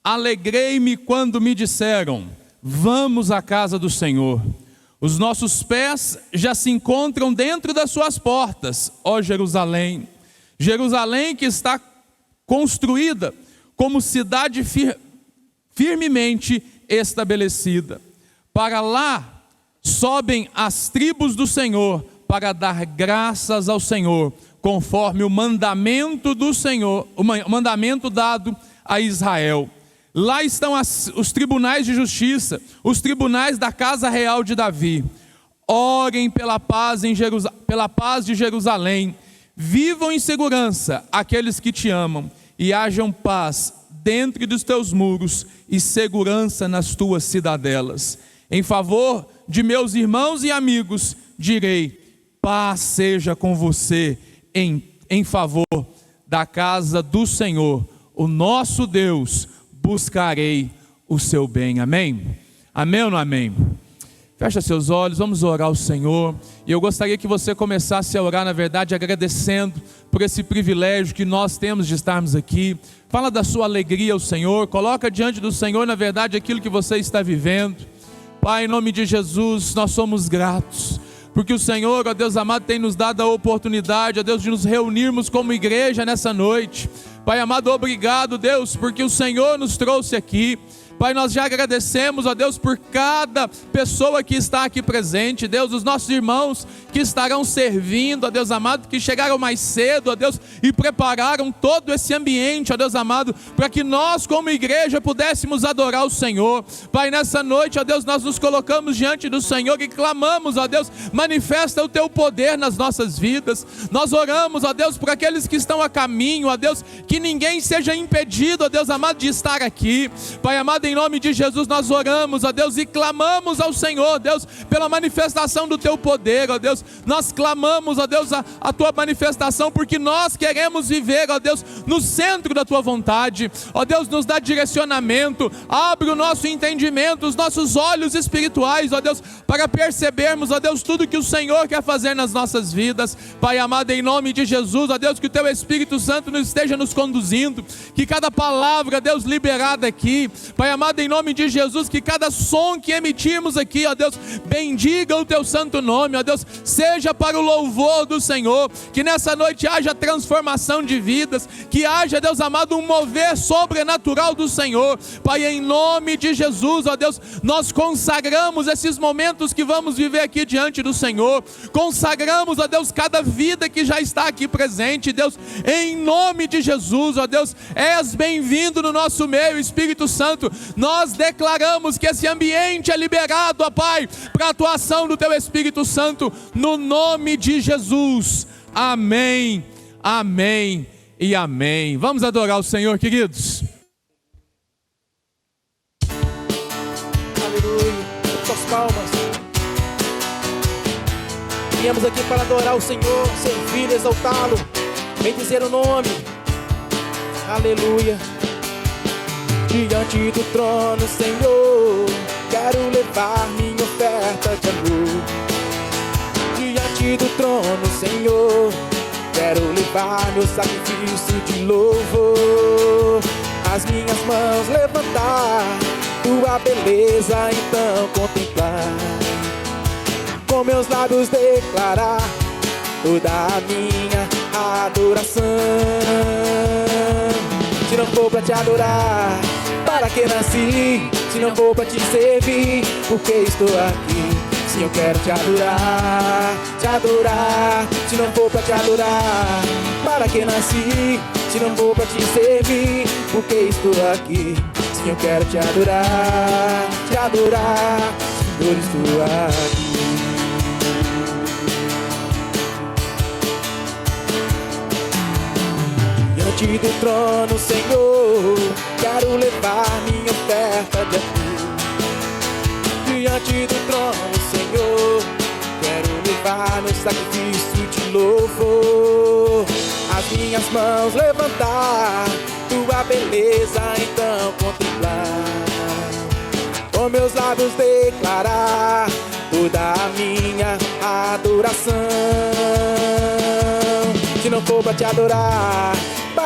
Alegrei-me quando me disseram: vamos à casa do Senhor. Os nossos pés já se encontram dentro das suas portas, ó Jerusalém. Jerusalém que está construída como cidade firmemente estabelecida. Para lá sobem as tribos do Senhor para dar graças ao Senhor, conforme o mandamento do Senhor, o mandamento dado a Israel. Lá estão os tribunais de justiça, os tribunais da casa real de Davi. Orem pela paz de Jerusalém. Vivam em segurança aqueles que te amam, e hajam paz dentro dos teus muros e segurança nas tuas cidadelas. Em favor de meus irmãos e amigos, direi: paz seja com você. Em favor da casa do Senhor, o nosso Deus, buscarei o seu bem. Amém? Amém ou não amém? Fecha seus olhos, vamos orar ao Senhor. E eu gostaria que você começasse a orar, na verdade, agradecendo por esse privilégio que nós temos de estarmos aqui. Fala da sua alegria ao Senhor, coloca diante do Senhor, na verdade, aquilo que você está vivendo. Pai, em nome de Jesus, nós somos gratos, porque o Senhor, ó Deus amado, tem nos dado a oportunidade, ó Deus, de nos reunirmos como igreja nessa noite. Pai amado, obrigado, Deus, porque o Senhor nos trouxe aqui. Pai, nós já agradecemos, ó Deus, por cada pessoa que está aqui presente, Deus, os nossos irmãos que estarão servindo, ó Deus amado, que chegaram mais cedo, ó Deus, e prepararam todo esse ambiente, ó Deus amado, para que nós como igreja pudéssemos adorar o Senhor. Pai, nessa noite, ó Deus, nós nos colocamos diante do Senhor e clamamos, ó Deus, manifesta o teu poder nas nossas vidas. Nós oramos, ó Deus, por aqueles que estão a caminho, ó Deus, que ninguém seja impedido, ó Deus amado, de estar aqui. Pai amado, em nome de Jesus nós oramos, ó Deus, e clamamos ao Senhor, Deus, pela manifestação do teu poder, ó Deus. Nós clamamos, ó Deus, a tua manifestação, porque nós queremos viver, ó Deus, no centro da tua vontade. Ó Deus, nos dá direcionamento, abre o nosso entendimento, os nossos olhos espirituais, ó Deus, para percebermos, ó Deus, tudo que o Senhor quer fazer nas nossas vidas. Pai amado, em nome de Jesus, ó Deus, que o teu Espírito Santo esteja nos conduzindo, que cada palavra, Deus, liberada aqui, Pai amado, em nome de Jesus, que cada som que emitimos aqui, ó Deus, bendiga o teu santo nome, ó Deus, seja para o louvor do Senhor, que nessa noite haja transformação de vidas, que haja, Deus amado, um mover sobrenatural do Senhor. Pai, em nome de Jesus, ó Deus, nós consagramos esses momentos que vamos viver aqui diante do Senhor, consagramos, ó Deus, cada vida que já está aqui presente, Deus, em nome de Jesus, ó Deus, és bem-vindo no nosso meio, Espírito Santo. Nós declaramos que esse ambiente é liberado, ó Pai, para a atuação do teu Espírito Santo, no nome de Jesus. Amém, amém e amém. Vamos adorar o Senhor, queridos. Aleluia, suas palmas. Viemos aqui para adorar o Senhor, servir, exaltá-lo, bendizer o nome. Aleluia. Diante do trono, Senhor, quero levar minha oferta de amor. Diante do trono, Senhor, quero levar meu sacrifício de louvor. As minhas mãos levantar, tua beleza então contemplar. Com meus lábios declarar toda a minha adoração. Se não for pra te adorar, para que nasci? Se não for pra te servir, por que estou aqui? Sim, eu quero te adorar, te adorar. Se não for pra te adorar, para que nasci? Se não for pra te servir, por que estou aqui? Sim, eu quero te adorar, Senhor, estou aqui. Diante do trono, Senhor, quero levar minha oferta de amor. Diante do trono, Senhor, quero levar meu sacrifício de louvor. As minhas mãos levantar, tua beleza então contemplar. Com meus lábios declarar toda a minha adoração. Se não for pra te adorar,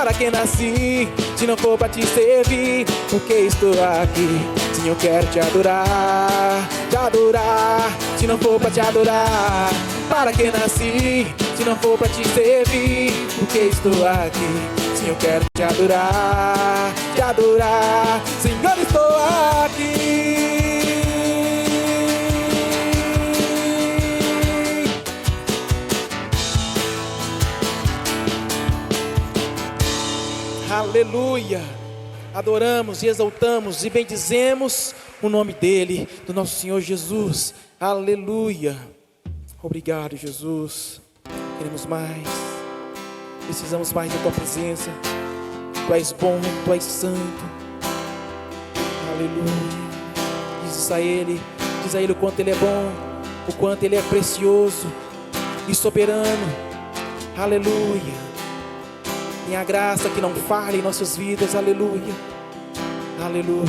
para que nasci? Se não for pra te servir, porque estou aqui? Sim, eu quero te adorar, te adorar. Se não for pra te adorar, para que nasci? Se não for pra te servir, porque estou aqui? Sim, eu quero te adorar, te adorar. Senhor, estou aqui. Aleluia. Adoramos e exaltamos e bendizemos o nome dele, do nosso Senhor Jesus. Aleluia. Obrigado, Jesus. Queremos mais. Precisamos mais da tua presença. Tu és bom, tu és santo. Aleluia. Diz a ele o quanto ele é bom, o quanto ele é precioso e soberano. Aleluia. Tem a graça que não falha em nossas vidas. Aleluia. Aleluia.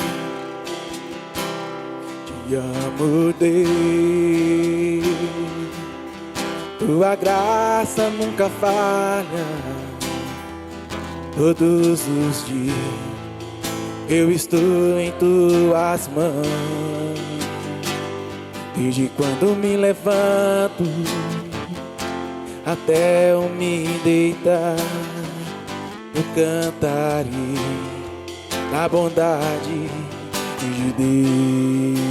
Te amo, Deus. Tua graça nunca falha. Todos os dias eu estou em tuas mãos. Desde quando me levanto até eu me deitar, eu cantarei da bondade de Deus.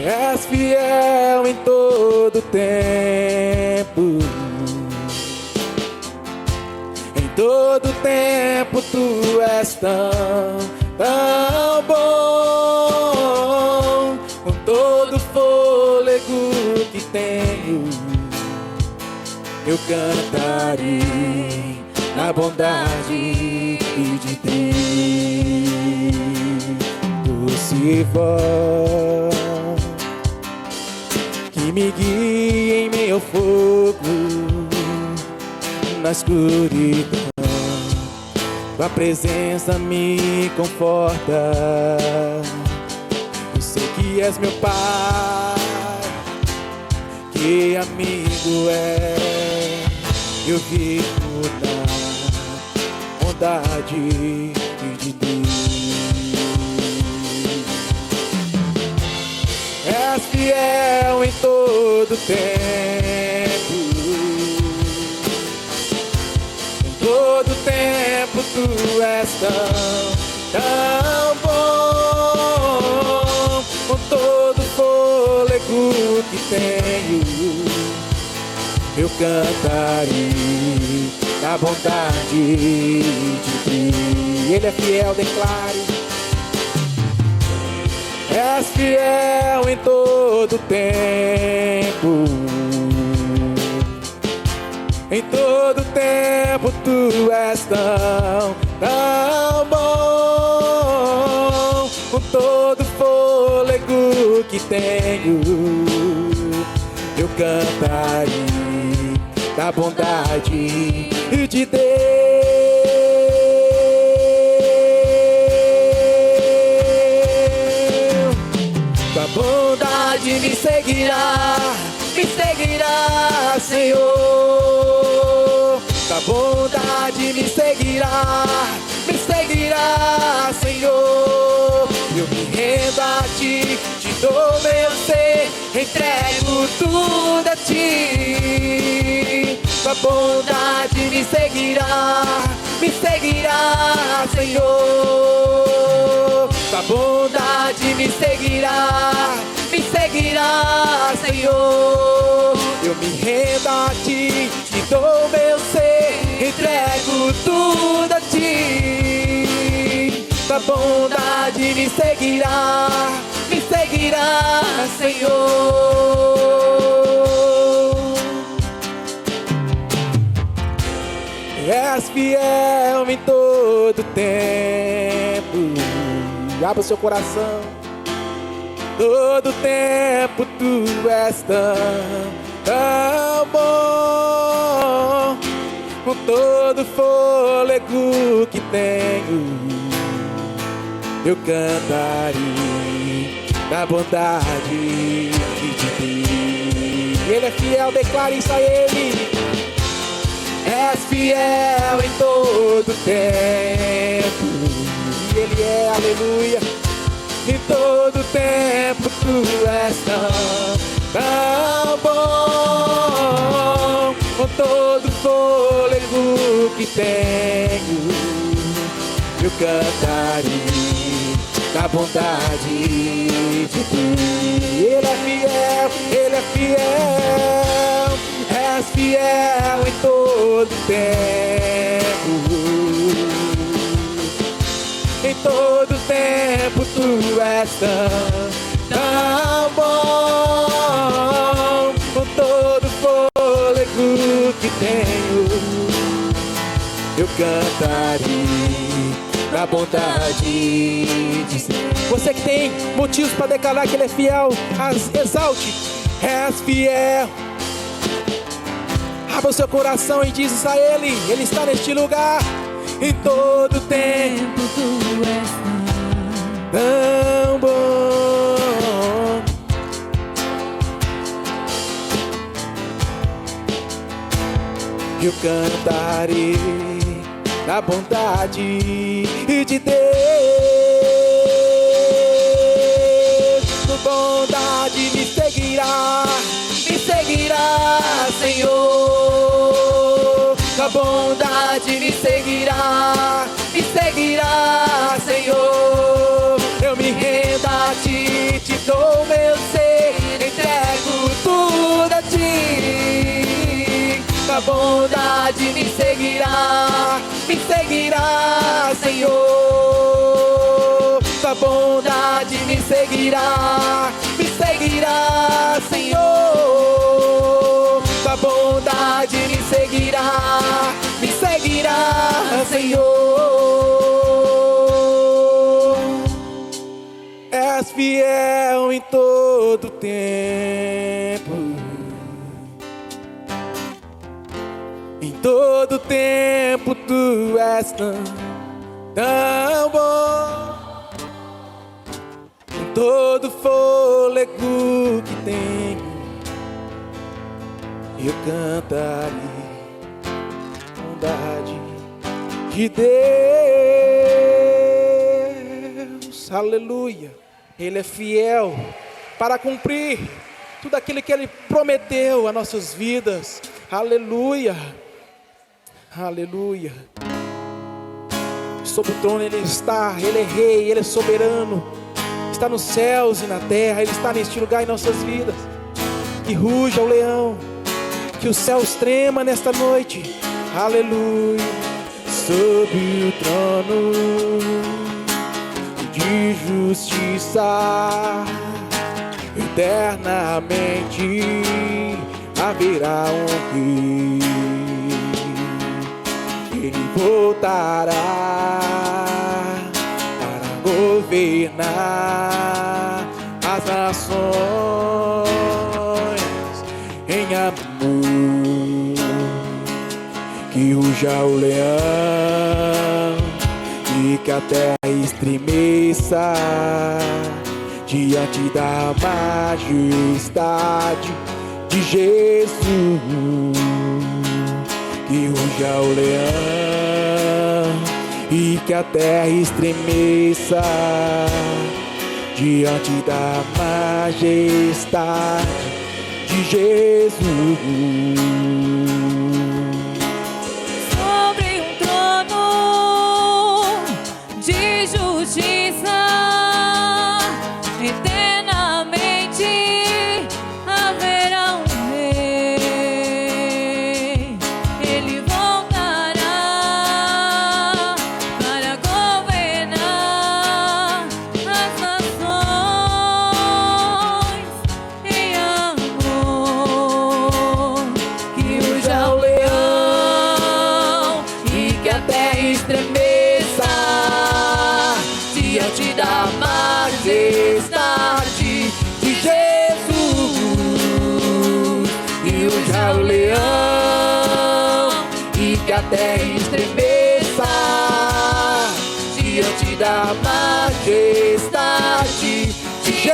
És fiel em todo tempo. Em todo tempo tu és tão bom. Com todo fôlego que tenho, eu cantarei na bondade de Deus. Doce voz que me guia em meio ao fogo, na escuridão, tua presença me conforta. Eu sei que és meu Pai, que amigo é. Eu vivo na bondade de Deus. És fiel em todo tempo. Em todo tempo tu és tão bom. Com todo fôlego que tenho, eu cantarei da bondade de Deus. Ele é fiel, declare. És fiel em todo tempo. Em todo tempo tu és tão bom. Com todo fôlego que tenho, eu cantarei da bondade de Deus. Tua bondade me seguirá, Senhor. Tua bondade me seguirá, Senhor. Eu me rendo a ti, te dou meu ser, entrego tudo a ti. Tua bondade me seguirá, Senhor. Tua bondade me seguirá, Senhor. Eu me rendo a ti, te dou meu ser, entrego tudo a ti. Tua bondade me seguirá, Senhor. És fiel em todo tempo. Abra o seu coração. Todo tempo tu és tão bom. Com todo fôlego que tenho, eu cantarei da bondade de Deus. Ele é fiel, declare isso a Ele. és fiel em todo tempo. E Ele é, aleluia, em todo tempo Tu és tão bom. Com todo fôlego que tenho, eu cantarei da bondade de Deus. Ele é fiel, és fiel em todo tempo. Em todo tempo Tu és tão bom. Com todo fôlego que tenho, eu cantarei da bondade de Deus. Você que tem motivos para declarar que Ele é fiel, exalte, és fiel. Abra o seu coração e diz isso a Ele. Ele está neste lugar. Em todo tempo Tu és tão bom. Eu cantarei da bondade de Deus. Tua bondade me seguirá, Senhor. Tua bondade me seguirá, Senhor. Eu me rendo a Ti, Te dou meu ser, entrego tudo a Ti. Tua bondade me seguirá, Senhor. Tua bondade me seguirá, Senhor. Tua bondade me seguirá, Senhor. És fiel em todo tempo. Em todo tempo Tu és tão bom. Com todo fôlego que tenho, eu cantarei a bondade de Deus. Aleluia. Ele é fiel para cumprir tudo aquilo que Ele prometeu a nossas vidas. Aleluia. Aleluia. Sobre o trono Ele está. Ele é rei, Ele é soberano. Está nos céus e na terra. Ele está neste lugar em nossas vidas. Que ruja o leão, que os céus tremam nesta noite. Aleluia. Sob o trono de justiça, eternamente haverá um rei. Ele voltará para governar as nações em amor. Que ruja o leão e que a terra estremeça diante da majestade de Jesus. Que ruja o leão e que a terra estremeça diante da majestade de Jesus. Sobre um trono de justiça, eternamente haverá um rei. Ele voltará para governar as nações em amor. Que ruja o leão e que a terra estremeça diante da majestade de Jesus. Que ruja o leão e que a terra estremeça diante da majestade de Jesus.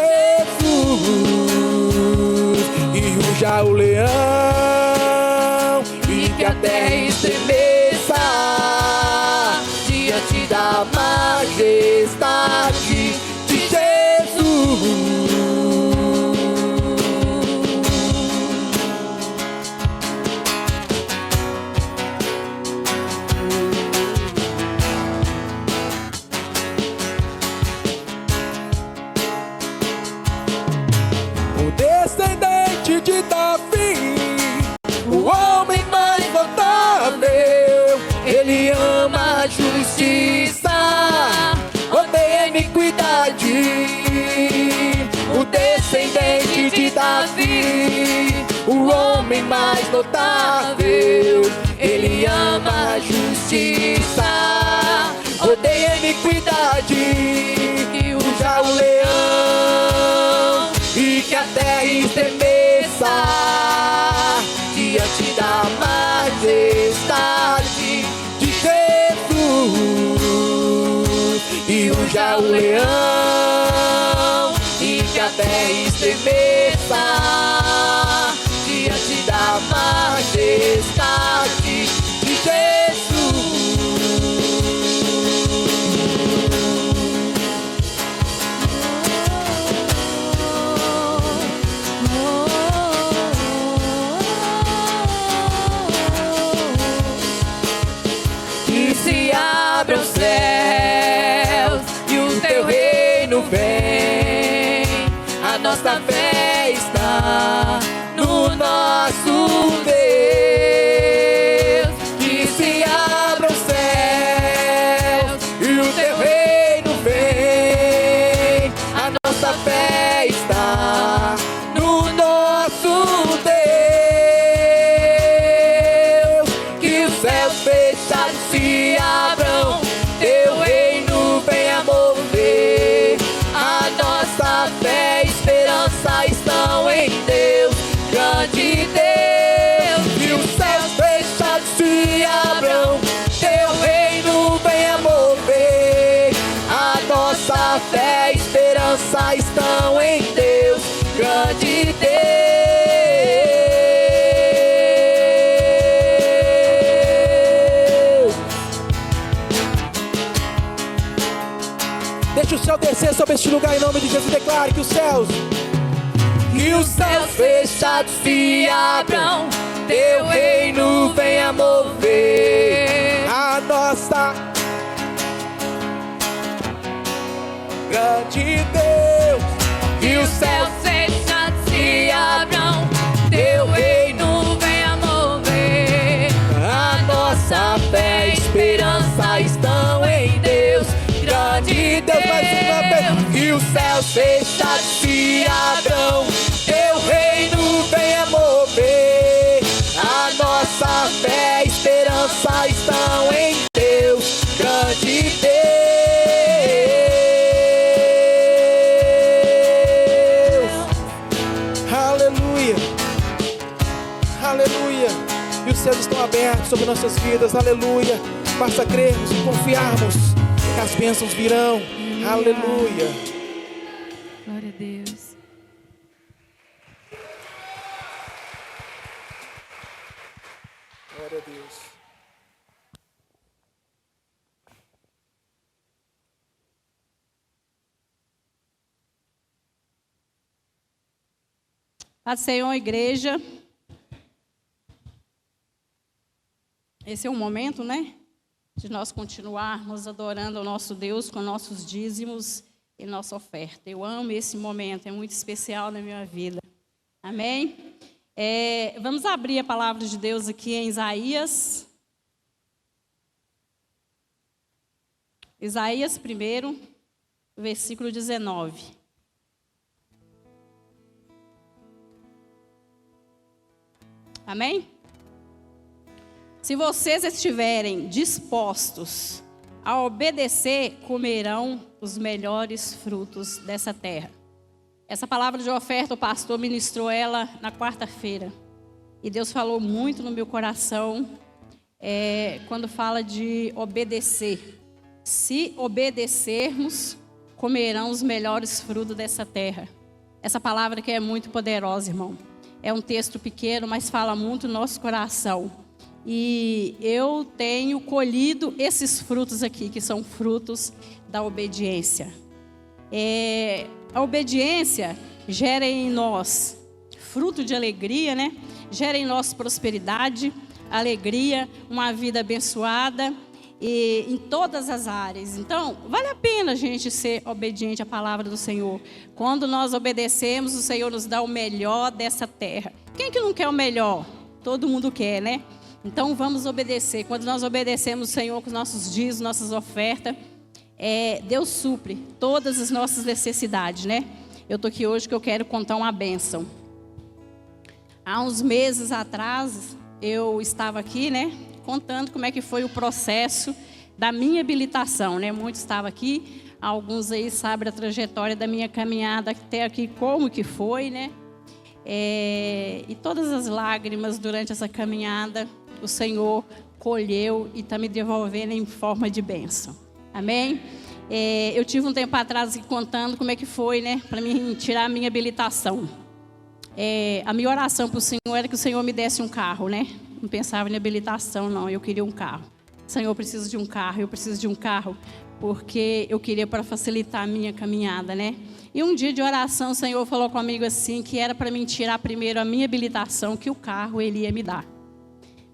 Que ruja o leão e que a terra estremeça Ele ama a justiça, odeia a iniquidade. O descendente de Davi, o homem mais notável. Ele ama a justiça, odeia a iniquidade. E usa o leão, e que a terra estremeça diante da majestade de Jesus. E usa o leão, e que a terra estremeça diante da majestade de Jesus. Que se abram os céus e o teu reino vem. A nossa fé está no nosso Deus. Que se abram os céus e o teu reino vem. A nossa fé está no nosso Deus. Que os céus fechados se abram, teu reino venha mover. A nossa fé e esperança estão em Deus, grande Deus. Que os céus fechados se abram, teu reino venha mover. A nossa fé e esperança estão em Deus, grande Deus. Deixa o céu descer sobre este lugar em nome de Jesus. Declare que os céus fechados se abram, teu reino venha mover. A nossa grande Deus. Que os céus fechados se abram, teu reino venha mover. A nossa fé e esperança estão em Deus, grande Deus. Mais uma vez. Que os céus fechados se abram, teu reino venha mover. A nossa fé e esperança estão em Deus, grande Deus. Aleluia, aleluia. E os céus estão abertos sobre nossas vidas, aleluia. Basta crermos e confiarmos que as bênçãos virão, aleluia. Glória a Deus. Glória a Deus. Paz do Senhor, igreja. Esse é um momento, né? De nós continuarmos adorando o nosso Deus com nossos dízimos e nossa oferta. Eu amo esse momento, é muito especial na minha vida. Amém? Vamos abrir a palavra de Deus aqui em Isaías. Isaías 1, versículo 19. Amém? Se vocês estiverem dispostos a obedecer, comerão os melhores frutos dessa terra. Essa palavra de oferta, o pastor ministrou ela na quarta-feira. E Deus falou muito no meu coração quando fala de obedecer. Se obedecermos, comerão os melhores frutos dessa terra. Essa palavra que é muito poderosa, irmão. É um texto pequeno, mas fala muito no nosso coração. E eu tenho colhido esses frutos aqui, que são frutos da obediência. A obediência gera em nós fruto de alegria, né? Gera em nós prosperidade, alegria, uma vida abençoada e em todas as áreas. Então, vale a pena a gente ser obediente à palavra do Senhor. Quando nós obedecemos, o Senhor nos dá o melhor dessa terra. Quem que não quer o melhor? Todo mundo quer, né? Então vamos obedecer. Quando nós obedecemos o Senhor com os nossos dízimos, nossas ofertas, Deus supre todas as nossas necessidades, né? Eu estou aqui hoje que eu quero contar uma bênção. Há uns meses atrás, eu estava aqui, né, contando como é que foi o processo da minha habilitação, né? Muitos estavam aqui, alguns aí sabem a trajetória da minha caminhada até aqui, como que foi, né? E todas as lágrimas durante essa caminhada, o Senhor colheu e está me devolvendo em forma de bênção. Amém? Eu tive um tempo atrás aqui contando como é que foi, né, para mim tirar a minha habilitação. A minha oração para o Senhor era que o Senhor me desse um carro, né? Não pensava em habilitação, não. Eu queria um carro. Senhor, eu preciso de um carro. Eu preciso de um carro porque eu queria para facilitar a minha caminhada, né? E um dia de oração, o Senhor falou comigo assim, que era para mim tirar primeiro a minha habilitação, que o carro Ele ia me dar.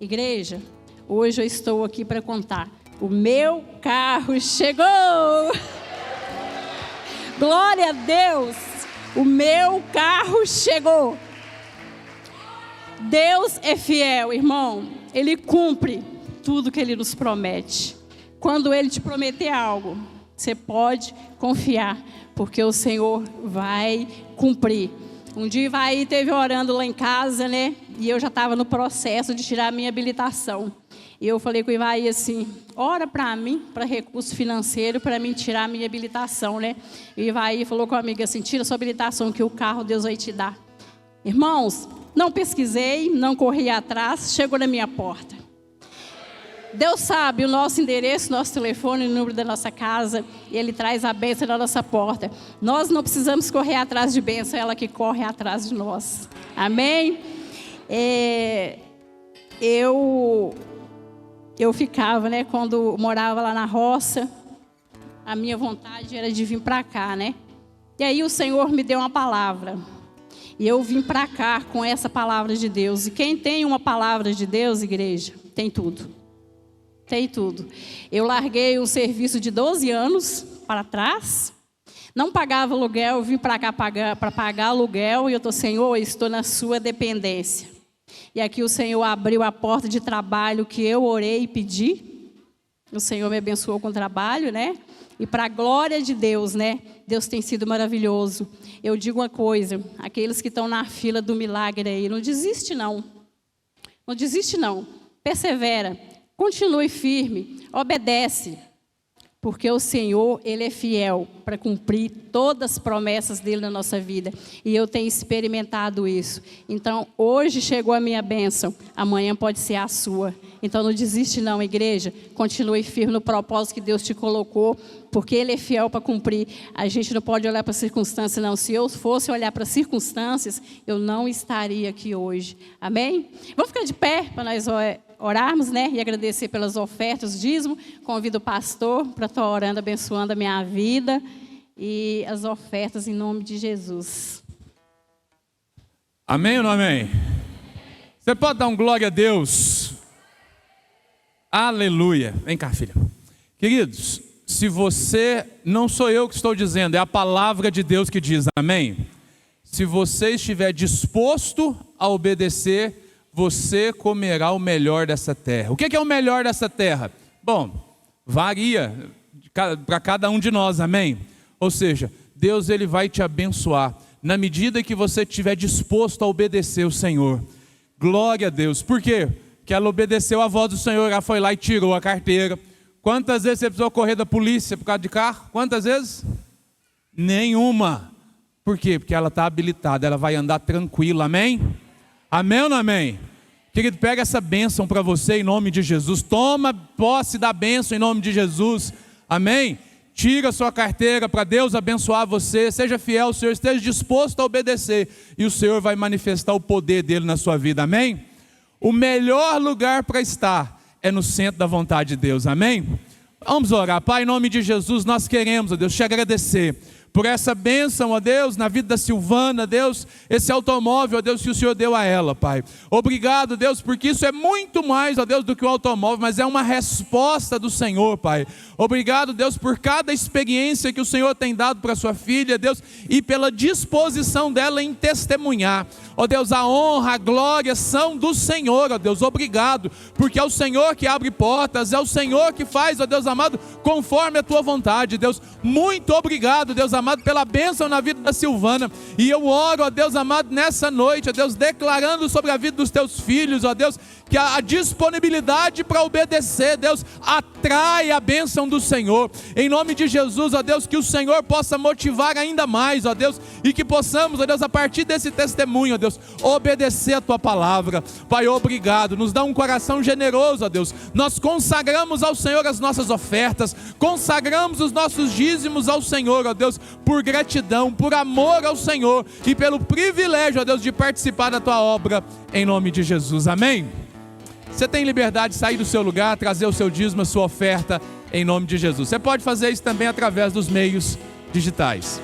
Igreja, hoje eu estou aqui para contar. O meu carro chegou! Glória a Deus! O meu carro chegou. Deus é fiel, irmão. Ele cumpre tudo que Ele nos promete. Quando Ele te prometer algo, você pode confiar, porque o Senhor vai cumprir. Um dia Ivaí esteve orando lá em casa, né? E eu já estava no processo de tirar a minha habilitação. E eu falei com o Ivaí assim, ora para mim, para recurso financeiro, para mim tirar a minha habilitação, né? E o Ivaí falou comigo assim, tira a sua habilitação que o carro Deus vai te dar. Irmãos, não pesquisei, não corri atrás, chegou na minha porta. Deus sabe o nosso endereço, nosso telefone, o número da nossa casa, e Ele traz a bênção na nossa porta. Nós não precisamos correr atrás de bênção, é ela que corre atrás de nós. Amém? Eu ficava, né, quando morava lá na roça, a minha vontade era de vir para cá, né? E aí o Senhor me deu uma palavra. E eu vim para cá com essa palavra de Deus. E quem tem uma palavra de Deus, igreja, tem tudo. Tem tudo. Eu larguei um serviço de 12 anos para trás. Não pagava aluguel, eu vim para cá para pagar aluguel. E eu estou, Senhor, eu estou na sua dependência. E aqui o Senhor abriu a porta de trabalho que eu orei e pedi. O Senhor me abençoou com o trabalho, né? E para a glória de Deus, né? Deus tem sido maravilhoso. Eu digo uma coisa, aqueles que estão na fila do milagre aí, não desiste não. Não desiste não. Persevera, continue firme, obedece. Porque o Senhor, Ele é fiel para cumprir todas as promessas dEle na nossa vida. E eu tenho experimentado isso. Então, hoje chegou a minha bênção, amanhã pode ser a sua. Então, não desiste não, igreja. Continue firme no propósito que Deus te colocou, porque Ele é fiel para cumprir. A gente não pode olhar para as circunstâncias, não. Se eu fosse olhar para as circunstâncias, eu não estaria aqui hoje. Amém? Vamos ficar de pé para nós orarmos, né? E agradecer pelas ofertas, dízimo. Convido o pastor para estar orando, abençoando a minha vida e as ofertas em nome de Jesus. Amém ou não amém? Você pode dar um glória a Deus? Aleluia. Vem cá, filha. Queridos, se você, não sou eu que estou dizendo, é a palavra de Deus que diz, amém? Se você estiver disposto a obedecer, você comerá o melhor dessa terra. O que é o melhor dessa terra? Bom, varia para cada um de nós, amém? Ou seja, Deus Ele vai te abençoar na medida que você estiver disposto a obedecer o Senhor. Glória a Deus. Por quê? Porque ela obedeceu a voz do Senhor, ela foi lá e tirou a carteira. Quantas vezes você precisou correr da polícia por causa de carro? Quantas vezes? Nenhuma. Por quê? Porque ela está habilitada, ela vai andar tranquila, amém? Amém ou não amém? Querido, pega essa bênção para você em nome de Jesus. Toma posse da bênção em nome de Jesus. Amém? Tira a sua carteira para Deus abençoar você. Seja fiel ao Senhor, esteja disposto a obedecer. E o Senhor vai manifestar o poder dEle na sua vida. Amém? O melhor lugar para estar é no centro da vontade de Deus. Amém? Vamos orar. Pai, em nome de Jesus, nós queremos, ó Deus, te agradecer por essa bênção, ó Deus, na vida da Silvana, Deus, esse automóvel, ó Deus, que o Senhor deu a ela, Pai. Obrigado, Deus, porque isso é muito mais, ó Deus, do que o automóvel, mas é uma resposta do Senhor, Pai. Obrigado, Deus, por cada experiência que o Senhor tem dado para sua filha, Deus, e pela disposição dela em testemunhar. Ó Deus, a honra, a glória são do Senhor, ó Deus. Obrigado, porque é o Senhor que abre portas, é o Senhor que faz, ó Deus amado, conforme a tua vontade, Deus. Muito obrigado, Deus amado, pela bênção na vida da Silvana. E eu oro, ó Deus amado, nessa noite, ó Deus, declarando sobre a vida dos teus filhos, ó Deus, que a disponibilidade para obedecer, Deus, atrai a bênção do Senhor. Em nome de Jesus, ó Deus, que o Senhor possa motivar ainda mais, ó Deus, e que possamos, ó Deus, a partir desse testemunho, ó Deus, obedecer a tua palavra. Pai, obrigado, nos dá um coração generoso, ó Deus. Nós consagramos ao Senhor as nossas ofertas, consagramos os nossos dízimos ao Senhor, ó Deus, por gratidão, por amor ao Senhor e pelo privilégio, ó Deus, de participar da tua obra, em nome de Jesus, amém? Você tem liberdade de sair do seu lugar, trazer o seu dízimo, a sua oferta, em nome de Jesus. Você pode fazer isso também através dos meios digitais.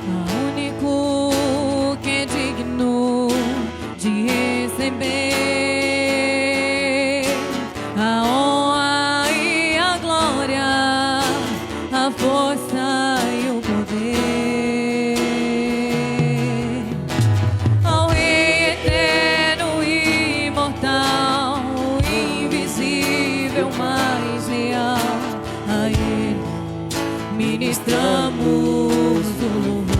O único que é digno de receber a honra e a glória, a força e o poder, ao Rei eterno e imortal, invisível, mais real, a Ele ministramos o louvor.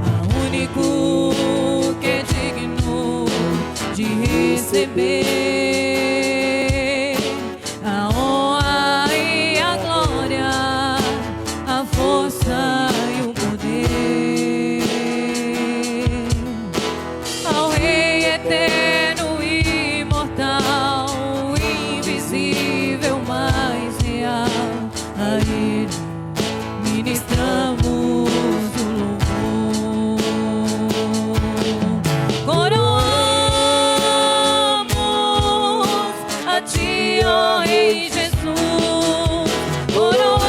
Ao único que é digno de receber a honra e a glória, a força e o poder, ao Rei eterno e imortal, invisível, mais real, a Ele ministramos o louvor. Coroamos a ti, ó Rei Jesus. Coroamos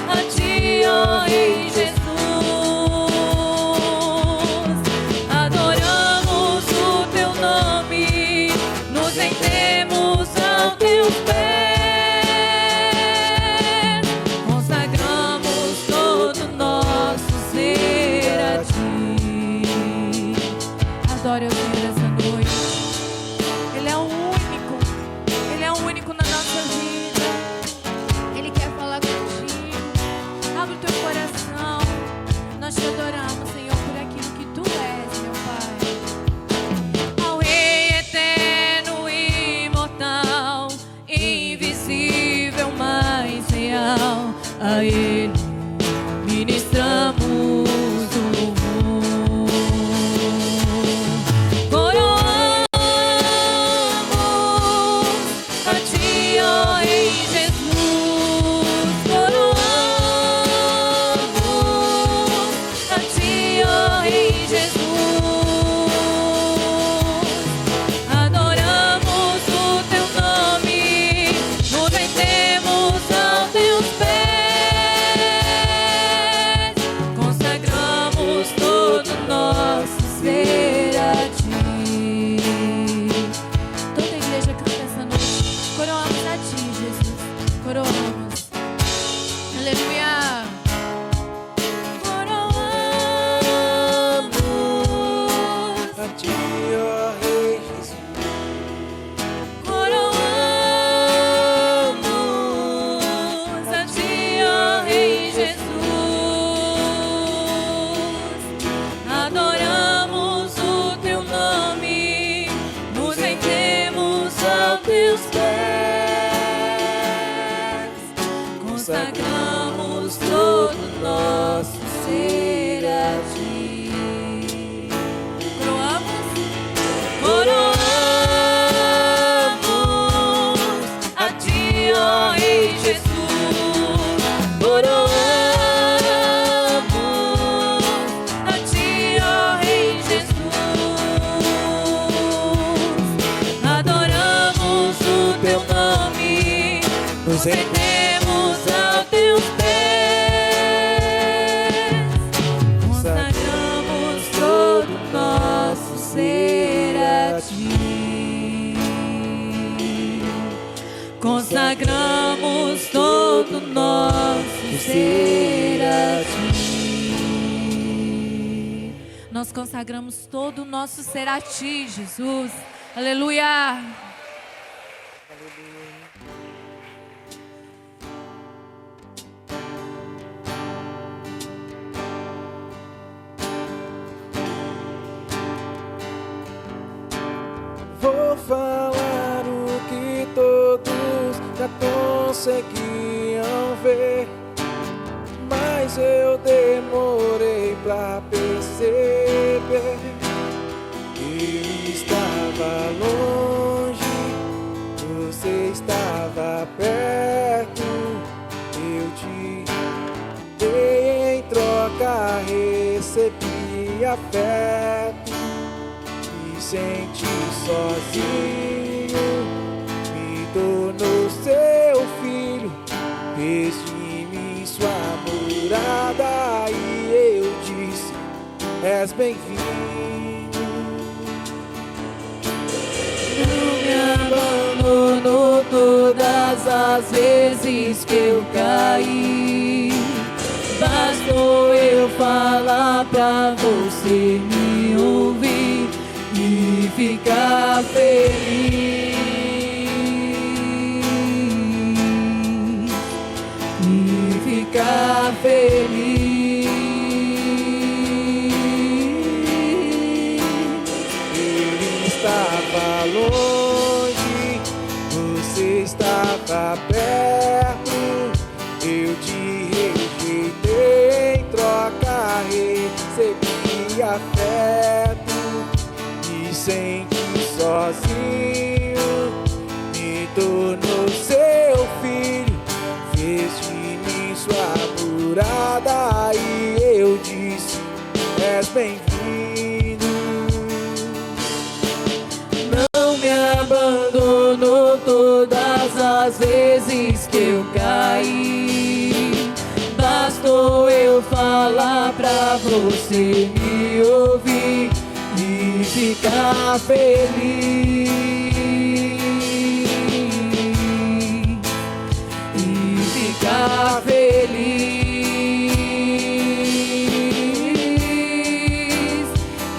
a ti, ó Rei Jesus. Adoramos o teu nome, nos rendemos aos teus pés, consagramos todo nosso ser a ti. Adore o Senhor essa noite. Ele é o único na nossa vida. Ele quer falar contigo. Abre o teu coração. Nós te adoramos, Senhor, por aquilo que tu és, meu Pai. Ao Rei eterno e imortal, invisível, mais real, a Ele ministramos o louvor. Coroamos a ti, ó Rei Jesus. Coroamos a ti, ó Rei Jesus. Adoramos o teu nome, nos rendemos aos teus pés, consagramos todo nosso ser a ti. Toda a igreja canta essa noite. Coroamos a ti, Jesus. Coroamos. Aleluia. Coroamos A ti, ó Rei Jesus. Coroamos a ti, ó Rei Jesus. Adoramos o teu nome, nos rendemos aos teus pés, consagramos todo nosso ser a ti. Coroamos a ti, ó Rei Jesus. Coroamos a ti, nos rendemos aos teus pés, consagramos todo nosso ser a ti, consagramos todo nosso ser a ti. Nós consagramos todo o nosso ser a ti, Jesus. Aleluia. Vou falar o que todos já conseguiam ver, mas eu demorei pra perceber. Eu estava longe, você estava perto. Eu te dei em troca, recebi afeto. Me senti sozinho, me tornou seu filho, fez de mim sua morada, e eu disse: és bem-vindo. Não me abandonou todas as vezes que eu caí, bastou eu falar pra você me ouvir e ficar feliz, e ficar feliz. Ele estava longe, você estava perto. Eu te rejeitei, em troca recebi afeto. Me senti sozinho, me tornou seu filho, fez de mim sua morada, e eu disse: és bem-vindo. Não me abandonou todas as vezes que eu caí, bastou eu falar pra você me ouvir e ficar feliz, e ficar feliz.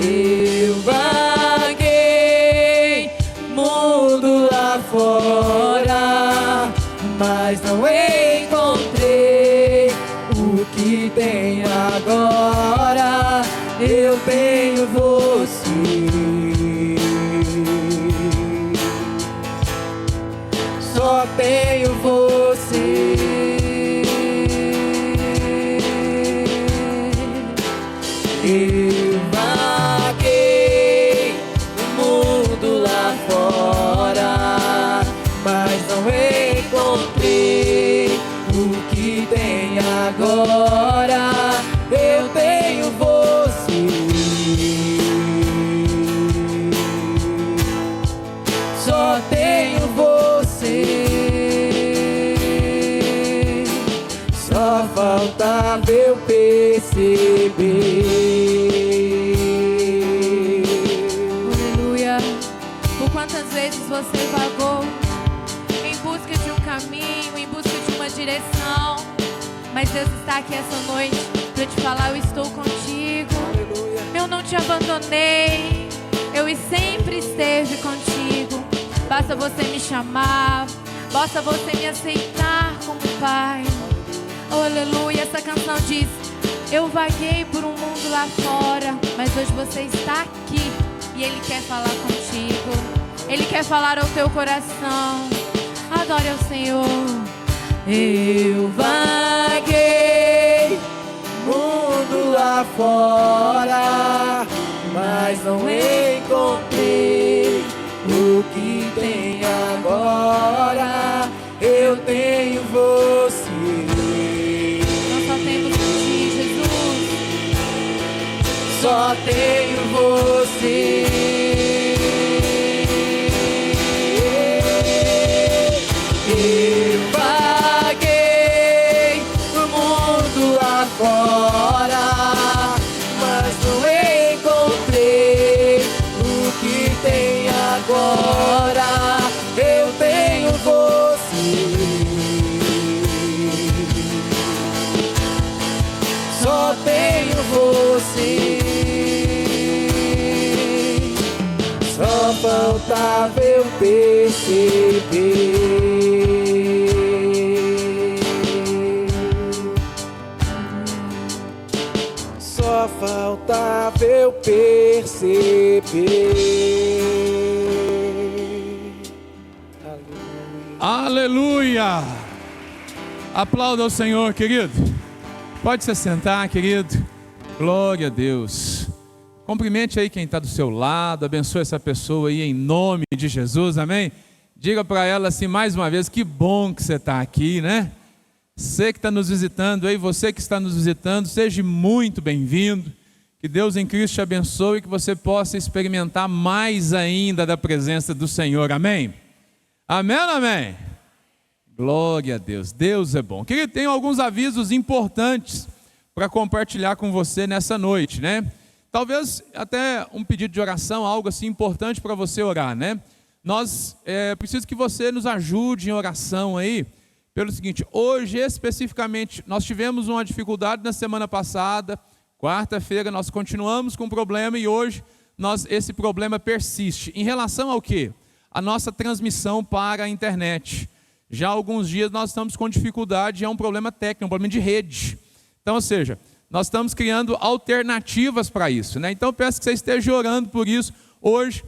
Eu vaguei mundo lá fora, mas não encontrei o que tenho agora. Eu tenho você, só tenho você. Eu vaguei no mundo lá fora, mas não encontrei o que tem agora. Eu tenho você, só tenho você. Só faltava eu perceber. Aleluia. Por quantas vezes você vagou em busca de um caminho, em busca de uma direção, mas Deus está aqui essa noite para te falar: eu estou contigo. Aleluia. Eu não te abandonei, eu sempre esteve contigo. Basta você me chamar, basta você me aceitar como Pai. Oh, aleluia. Essa canção diz: eu vaguei por um mundo lá fora, mas hoje você está aqui e Ele quer falar contigo. Ele quer falar ao teu coração. Adore ao Senhor. Eu vaguei mundo lá fora, mas não encontrei o que tem agora. Eu tenho você, Nós só temos ti, Jesus. só tenho você. Eu vaguei você. Só faltava eu perceber. Só faltava eu perceber. Aleluia! Aplauda ao Senhor, querido. Pode se sentar, querido. Glória a Deus. Cumprimente aí quem está do seu lado. Abençoe essa pessoa aí em nome de Jesus, amém? Diga para ela assim mais uma vez, que bom que você está aqui, né? Você que está nos visitando aí, você que está nos visitando, seja muito bem-vindo. Que Deus em Cristo te abençoe e que você possa experimentar mais ainda da presença do Senhor, amém? Amém ou amém? Glória a Deus, Deus é bom. Querido, tenho alguns avisos importantes para compartilhar com você nessa noite, né? Talvez até um pedido de oração, algo assim importante para você orar, né? Nós preciso que você nos ajude em oração aí, pelo seguinte, hoje especificamente, nós tivemos uma dificuldade na semana passada, quarta-feira nós continuamos com o problema e hoje esse problema persiste. Em relação ao quê? A nossa transmissão para a internet. Já há alguns dias nós estamos com dificuldade, é um problema técnico, um problema de rede. Então, ou seja, nós estamos criando alternativas para isso, né? Então eu peço que você esteja orando por isso. Hoje,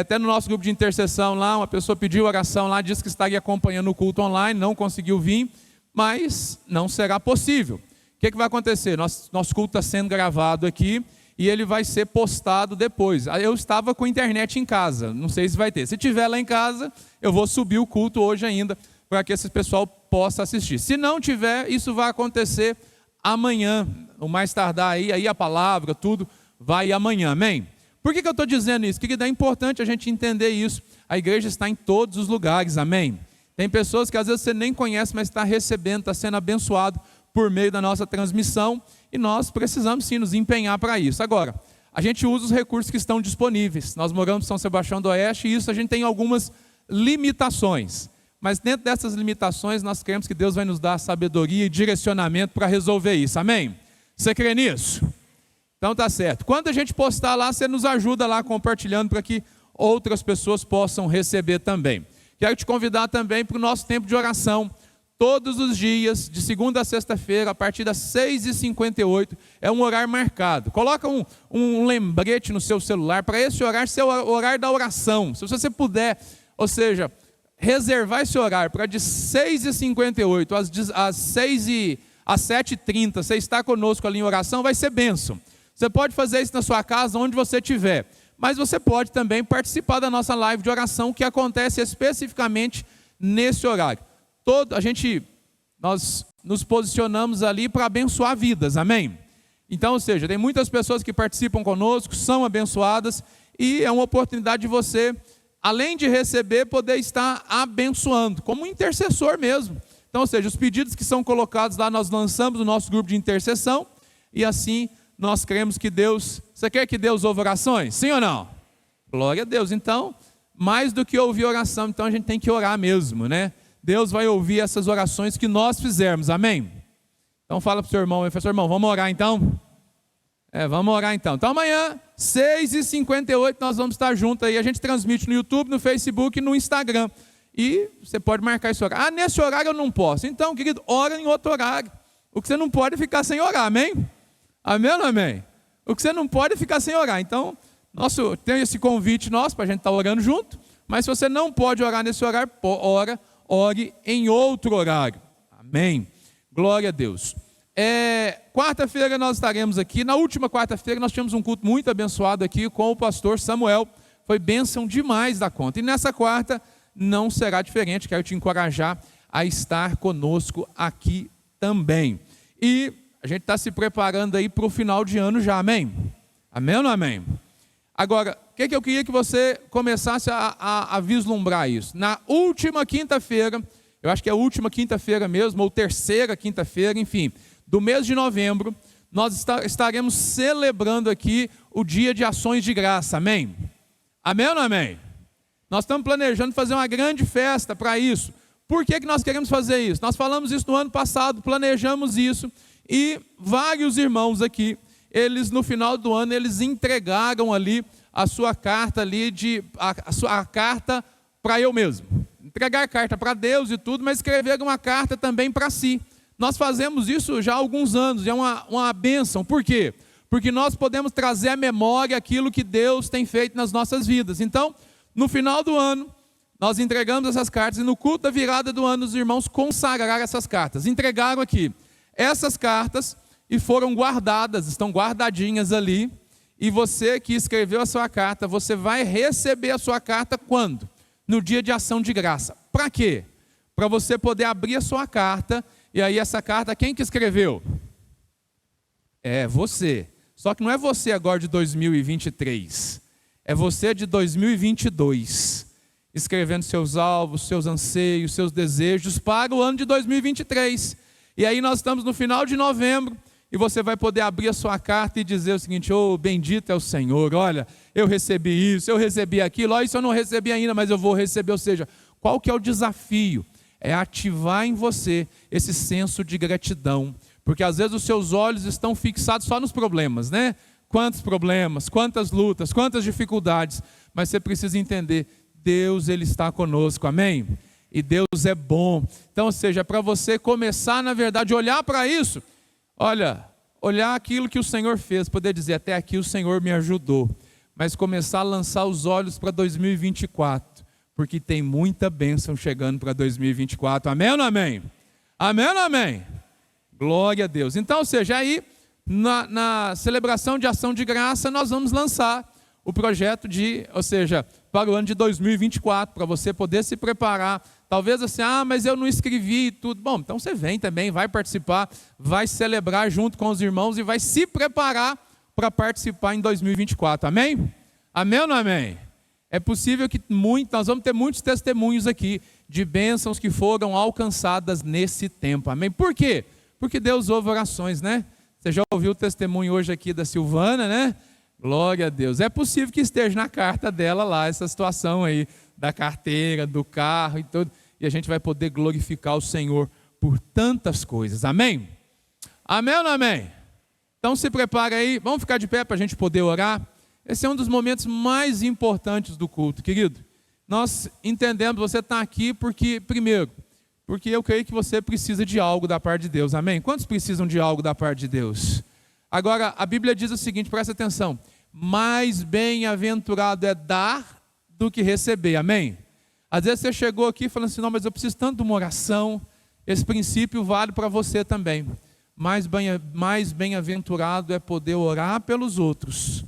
até no nosso grupo de intercessão lá, uma pessoa pediu oração lá, disse que estaria acompanhando o culto online, não conseguiu vir, mas não será possível. O que vai acontecer? Nosso culto está sendo gravado aqui e ele vai ser postado depois. Eu estava com internet em casa, não sei se vai ter. Se tiver lá em casa, eu vou subir o culto hoje ainda, para que esse pessoal possa assistir. Se não tiver, isso vai acontecer amanhã, o mais tardar aí a palavra, tudo vai amanhã, amém? Por que eu estou dizendo isso? Porque é importante a gente entender isso. A igreja está em todos os lugares, amém? Tem pessoas que às vezes você nem conhece, mas está recebendo, está sendo abençoado por meio da nossa transmissão, e nós precisamos sim nos empenhar para isso. Agora, a gente usa os recursos que estão disponíveis. Nós moramos em São Sebastião do Oeste, e isso a gente tem algumas limitações. Mas dentro dessas limitações, nós cremos que Deus vai nos dar sabedoria e direcionamento para resolver isso, amém? Você crê nisso? Então tá certo. Quando a gente postar lá, você nos ajuda lá compartilhando para que outras pessoas possam receber também. Quero te convidar também para o nosso tempo de oração. Todos os dias, de segunda a sexta-feira, a partir das 6h58, é um horário marcado. Coloca um lembrete no seu celular para esse horário ser o horário da oração. Se você puder, ou seja, reservar esse horário para de 6h58 às 7h30, você está conosco ali em oração, vai ser bênção. Você pode fazer isso na sua casa, onde você estiver. Mas você pode também participar da nossa live de oração, que acontece especificamente nesse horário. Nós nos posicionamos ali para abençoar vidas, amém? Então, ou seja, tem muitas pessoas que participam conosco, são abençoadas, e é uma oportunidade de você, além de receber, poder estar abençoando, como um intercessor mesmo. Então, ou seja, os pedidos que são colocados lá, nós lançamos no nosso grupo de intercessão, e assim nós cremos que Deus... Você quer que Deus ouve orações? Sim ou não? Glória a Deus. Então, mais do que ouvir oração, então a gente tem que orar mesmo, né? Deus vai ouvir essas orações que nós fizermos, amém? Então fala para o seu irmão, professor, irmão, vamos orar então? Vamos orar então. Então amanhã, 6h58, nós vamos estar juntos aí. A gente transmite no YouTube, no Facebook e no Instagram. E você pode marcar esse horário. Nesse horário eu não posso. Então, querido, ora em outro horário. O que você não pode é ficar sem orar, amém? Amém ou não amém? O que você não pode é ficar sem orar. Então, tem esse convite nosso para a gente estar orando junto. Mas se você não pode orar nesse horário, ore em outro horário. Amém? Glória a Deus. Quarta-feira nós estaremos aqui. Na última quarta-feira nós tivemos um culto muito abençoado aqui com o pastor Samuel. Foi bênção demais da conta. E nessa quarta não será diferente. Quero te encorajar a estar conosco aqui também. E a gente está se preparando aí para o final de ano já, amém? Amém ou não amém? Agora, o que eu queria que você começasse a vislumbrar isso? Na última quinta-feira, eu acho que é a última quinta-feira mesmo, ou terceira quinta-feira, enfim, do mês de novembro, nós estaremos celebrando aqui o Dia de Ações de Graça, amém? Amém ou não amém? Nós estamos planejando fazer uma grande festa para isso. Por que nós queremos fazer isso? Nós falamos isso no ano passado, planejamos isso, e vários irmãos aqui, eles no final do ano, eles entregaram ali a sua carta ali, a carta para eu mesmo. Entregar a carta para Deus e tudo, mas escreveram uma carta também para si. Nós fazemos isso já há alguns anos, é uma bênção. Por quê? Porque nós podemos trazer à memória aquilo que Deus tem feito nas nossas vidas. Então, no final do ano, nós entregamos essas cartas e no culto da virada do ano, os irmãos consagraram essas cartas. Entregaram aqui essas cartas e foram guardadas, estão guardadinhas ali. E você que escreveu a sua carta, você vai receber a sua carta quando? No dia de ação de graça. Para quê? Para você poder abrir a sua carta. E aí essa carta, quem que escreveu? É você. Só que não é você agora de 2023. É você de 2022. Escrevendo seus alvos, seus anseios, seus desejos para o ano de 2023. E aí nós estamos no final de novembro. E você vai poder abrir a sua carta e dizer o seguinte: oh, bendito é o Senhor, olha, eu recebi isso, eu recebi aquilo, isso eu não recebi ainda, mas eu vou receber. Ou seja, qual que é o desafio? É ativar em você esse senso de gratidão. Porque às vezes os seus olhos estão fixados só nos problemas, né? Quantos problemas, quantas lutas, quantas dificuldades. Mas você precisa entender, Deus, Ele está conosco, amém? E Deus é bom. Então, ou seja, para você começar, na verdade, olhar para isso. Olha, olhar aquilo que o Senhor fez, poder dizer, até aqui o Senhor me ajudou. Mas começar a lançar os olhos para 2024, porque tem muita bênção chegando para 2024. Amém ou não amém? Amém ou não amém? Glória a Deus. Então, ou seja, aí na celebração de ação de graça, nós vamos lançar o projeto para o ano de 2024, para você poder se preparar. Talvez assim, mas eu não escrevi e tudo. Bom, então você vem também, vai participar, vai celebrar junto com os irmãos e vai se preparar para participar em 2024. Amém? Amém ou não amém? É possível que nós vamos ter muitos testemunhos aqui de bênçãos que foram alcançadas nesse tempo. Amém? Por quê? Porque Deus ouve orações, né? Você já ouviu o testemunho hoje aqui da Silvana, né? Glória a Deus. É possível que esteja na carta dela lá, essa situação aí, da carteira, do carro e tudo. E a gente vai poder glorificar o Senhor por tantas coisas. Amém? Amém ou não amém? Então se prepara aí, vamos ficar de pé para a gente poder orar. Esse é um dos momentos mais importantes do culto, querido. Nós entendemos, você está aqui porque, primeiro, porque eu creio que você precisa de algo da parte de Deus. Amém? Quantos precisam de algo da parte de Deus? Agora, a Bíblia diz o seguinte, presta atenção. Mais bem-aventurado é dar do que receber. Amém? Às vezes você chegou aqui falando assim, não, mas eu preciso tanto de uma oração. Esse princípio vale para você também. Mais bem-aventurado é poder orar pelos outros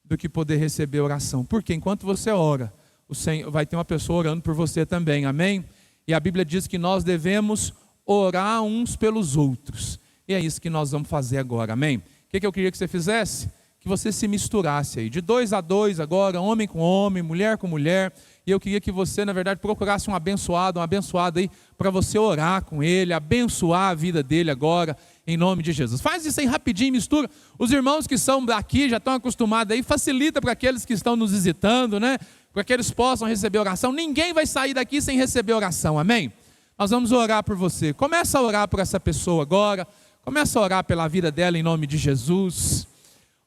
do que poder receber oração. Porque enquanto você ora, o Senhor vai ter uma pessoa orando por você também. Amém? E a Bíblia diz que nós devemos orar uns pelos outros. E é isso que nós vamos fazer agora. Amém? O que eu queria que você fizesse? Que você se misturasse aí, de 2 a 2 agora, homem com homem, mulher com mulher. E eu queria que você, na verdade, procurasse um abençoado, uma abençoada aí, para você orar com ele, abençoar a vida dele agora, em nome de Jesus. Faz isso aí rapidinho, mistura. Os irmãos que são daqui, já estão acostumados aí, facilita para aqueles que estão nos visitando, né? Para que eles possam receber oração. Ninguém vai sair daqui sem receber oração, amém? Nós vamos orar por você. Começa a orar por essa pessoa agora. Começa a orar pela vida dela em nome de Jesus.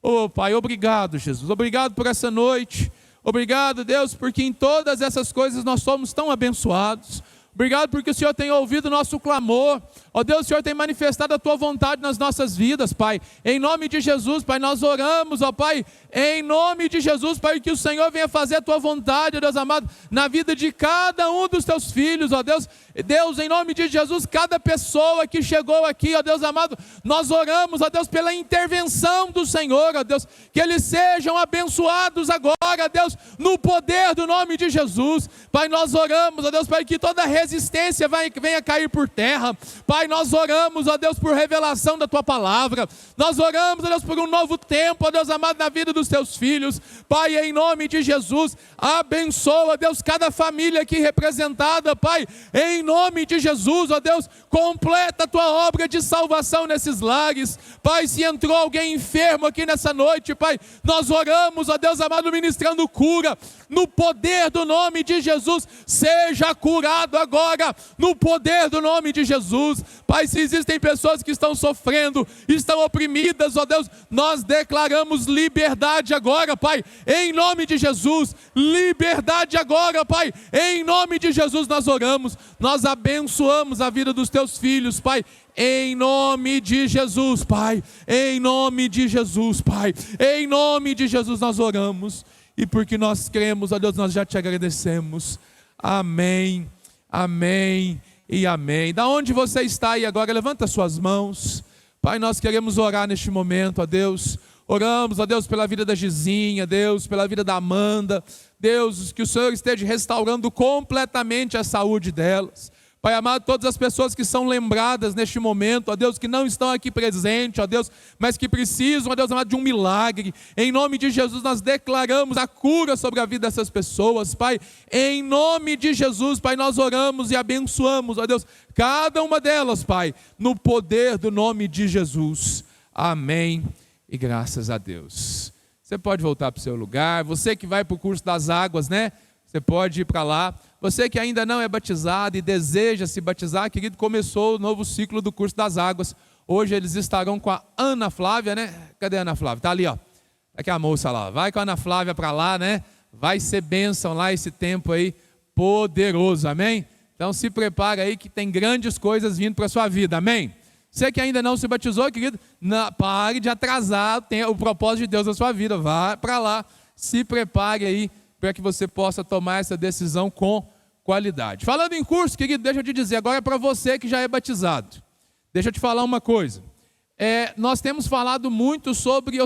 Oh, Pai, obrigado, Jesus. Obrigado por essa noite. Obrigado, Deus, porque em todas essas coisas nós somos tão abençoados. Obrigado porque o Senhor tem ouvido o nosso clamor. Ó Deus, o Senhor tem manifestado a Tua vontade nas nossas vidas, Pai. Em nome de Jesus, Pai, nós oramos, ó Pai, em nome de Jesus, Pai, que o Senhor venha fazer a Tua vontade, ó Deus amado, na vida de cada um dos Teus filhos, ó Deus. Deus, em nome de Jesus, cada pessoa que chegou aqui, ó Deus amado, nós oramos, ó Deus, pela intervenção do Senhor, ó Deus, que eles sejam abençoados agora, ó Deus, no poder do nome de Jesus. Pai, nós oramos, ó Deus, Pai, que toda resistência venha cair por terra. Pai, nós oramos, ó Deus, por revelação da Tua palavra. Nós oramos, ó Deus, por um novo tempo, ó Deus amado, na vida dos Teus filhos. Pai, em nome de Jesus, abençoa, ó Deus, cada família aqui representada, Pai, em nome de Jesus, ó Deus, completa a Tua obra de salvação nesses lares. Pai, se entrou alguém enfermo aqui nessa noite, Pai, nós oramos, ó Deus amado, ministrando cura, no poder do nome de Jesus, seja curado agora. agora, no poder do nome de Jesus. Pai, se existem pessoas que estão sofrendo, estão oprimidas, ó Deus, nós declaramos liberdade agora, Pai, em nome de Jesus. Liberdade agora, Pai, em nome de Jesus nós oramos, nós abençoamos a vida dos teus filhos, Pai, em nome de Jesus, Pai, em nome de Jesus, Pai, em nome de Jesus nós oramos, e porque nós cremos, ó Deus, nós já te agradecemos. Amém, amém e amém. Da onde você está aí agora, levanta suas mãos. Pai, nós queremos orar neste momento, ó Deus. Oramos, ó Deus, pela vida da Gizinha, Deus, pela vida da Amanda. Deus, que o Senhor esteja restaurando completamente a saúde delas. Pai amado, todas as pessoas que são lembradas neste momento, ó Deus, que não estão aqui presentes, ó Deus, mas que precisam, ó Deus amado, de um milagre. Em nome de Jesus nós declaramos a cura sobre a vida dessas pessoas, Pai. Em nome de Jesus, Pai, nós oramos e abençoamos, ó Deus, cada uma delas, Pai, no poder do nome de Jesus. Amém e graças a Deus. Você pode voltar para o seu lugar. Você que vai para o curso das águas, né? Você pode ir para lá. Você que ainda não é batizado e deseja se batizar, querido, começou o novo ciclo do curso das águas. Hoje eles estarão com a Ana Flávia, né? Cadê a Ana Flávia? Está ali, ó. Aqui a moça lá. Vai com a Ana Flávia para lá, né? Vai ser bênção lá esse tempo aí poderoso, amém? Então se prepara aí que tem grandes coisas vindo para a sua vida, amém? Você que ainda não se batizou, querido, pare de atrasar o propósito de Deus na sua vida. Vá para lá, se prepare aí, para que você possa tomar essa decisão com qualidade. Falando em curso, querido, deixa eu te dizer, agora é para você que já é batizado. Deixa eu te falar uma coisa. Nós temos falado muito sobre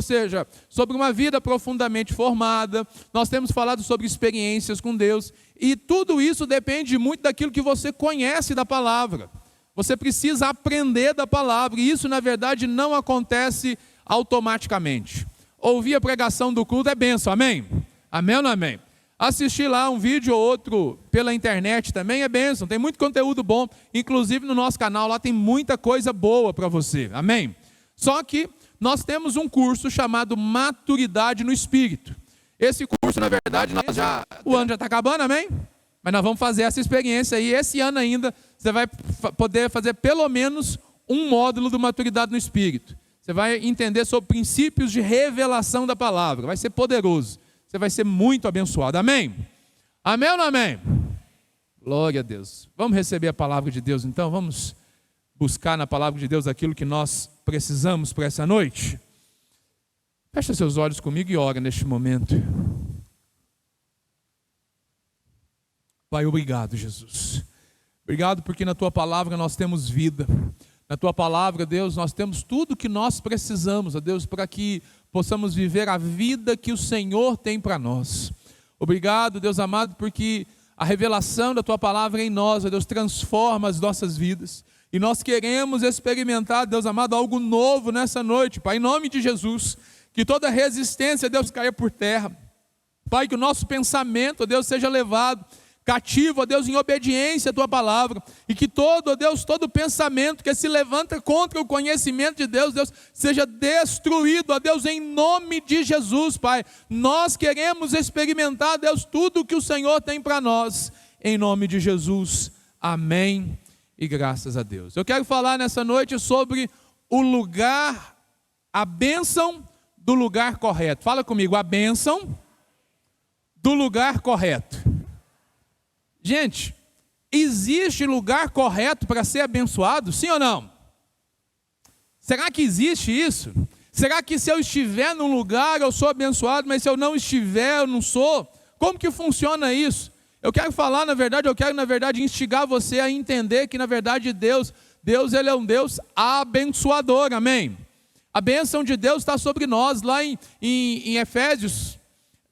uma vida profundamente formada, nós temos falado sobre experiências com Deus, e tudo isso depende muito daquilo que você conhece da palavra. Você precisa aprender da palavra, e isso, na verdade, não acontece automaticamente. Ouvir a pregação do culto é bênção, amém? Amém ou não amém? Assistir lá um vídeo ou outro pela internet também é bênção, tem muito conteúdo bom, inclusive no nosso canal lá tem muita coisa boa para você, amém? Só que nós temos um curso chamado Maturidade no Espírito. Esse curso, na verdade, o ano já está acabando, amém? Mas nós vamos fazer essa experiência aí, esse ano ainda, você vai poder fazer pelo menos um módulo do Maturidade no Espírito. Você vai entender sobre princípios de revelação da palavra, vai ser poderoso. Você vai ser muito abençoado, amém? Amém ou não amém? Glória a Deus. Vamos receber a palavra de Deus então? Vamos buscar na palavra de Deus aquilo que nós precisamos para essa noite? Feche seus olhos comigo e ora neste momento. Pai, obrigado, Jesus. Obrigado porque na Tua palavra nós temos vida. Na Tua palavra, Deus, nós temos tudo que nós precisamos, ó Deus, para que possamos viver a vida que o Senhor tem para nós. Obrigado, Deus amado, porque a revelação da Tua palavra em nós, ó Deus, transforma as nossas vidas. E nós queremos experimentar, Deus amado, algo novo nessa noite, Pai, em nome de Jesus. Que toda resistência, Deus, caia por terra. Pai, que o nosso pensamento, ó Deus, seja levado cativo, ó Deus, em obediência à Tua palavra, e que todo, ó Deus, todo pensamento que se levanta contra o conhecimento de Deus, Deus, seja destruído, ó Deus, em nome de Jesus, Pai. Nós queremos experimentar, Deus, tudo que o Senhor tem para nós, em nome de Jesus, amém, e graças a Deus. Eu quero falar nessa noite sobre o lugar, a bênção do lugar correto. Fala comigo, a bênção do lugar correto. Gente, existe lugar correto para ser abençoado? Sim ou não? Será que existe isso? Será que se eu estiver num lugar eu sou abençoado, mas se eu não estiver eu não sou? Como que funciona isso? Eu quero falar, na verdade, instigar você a entender que, na verdade, Deus ele é um Deus abençoador, amém? A bênção de Deus está sobre nós, lá em Efésios,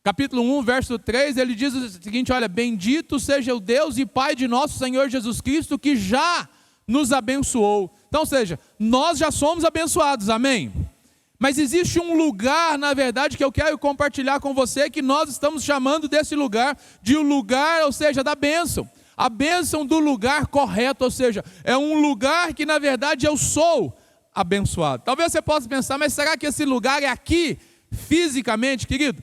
capítulo 1, verso 3, ele diz o seguinte, olha, bendito seja o Deus e Pai de nosso Senhor Jesus Cristo, que já nos abençoou. Então, ou seja, nós já somos abençoados, amém? Mas existe um lugar, na verdade, que eu quero compartilhar com você, que nós estamos chamando desse lugar, de um lugar, ou seja, da bênção. A bênção do lugar correto, ou seja, é um lugar que, na verdade, eu sou abençoado. Talvez você possa pensar, mas será que esse lugar é aqui, fisicamente, querido?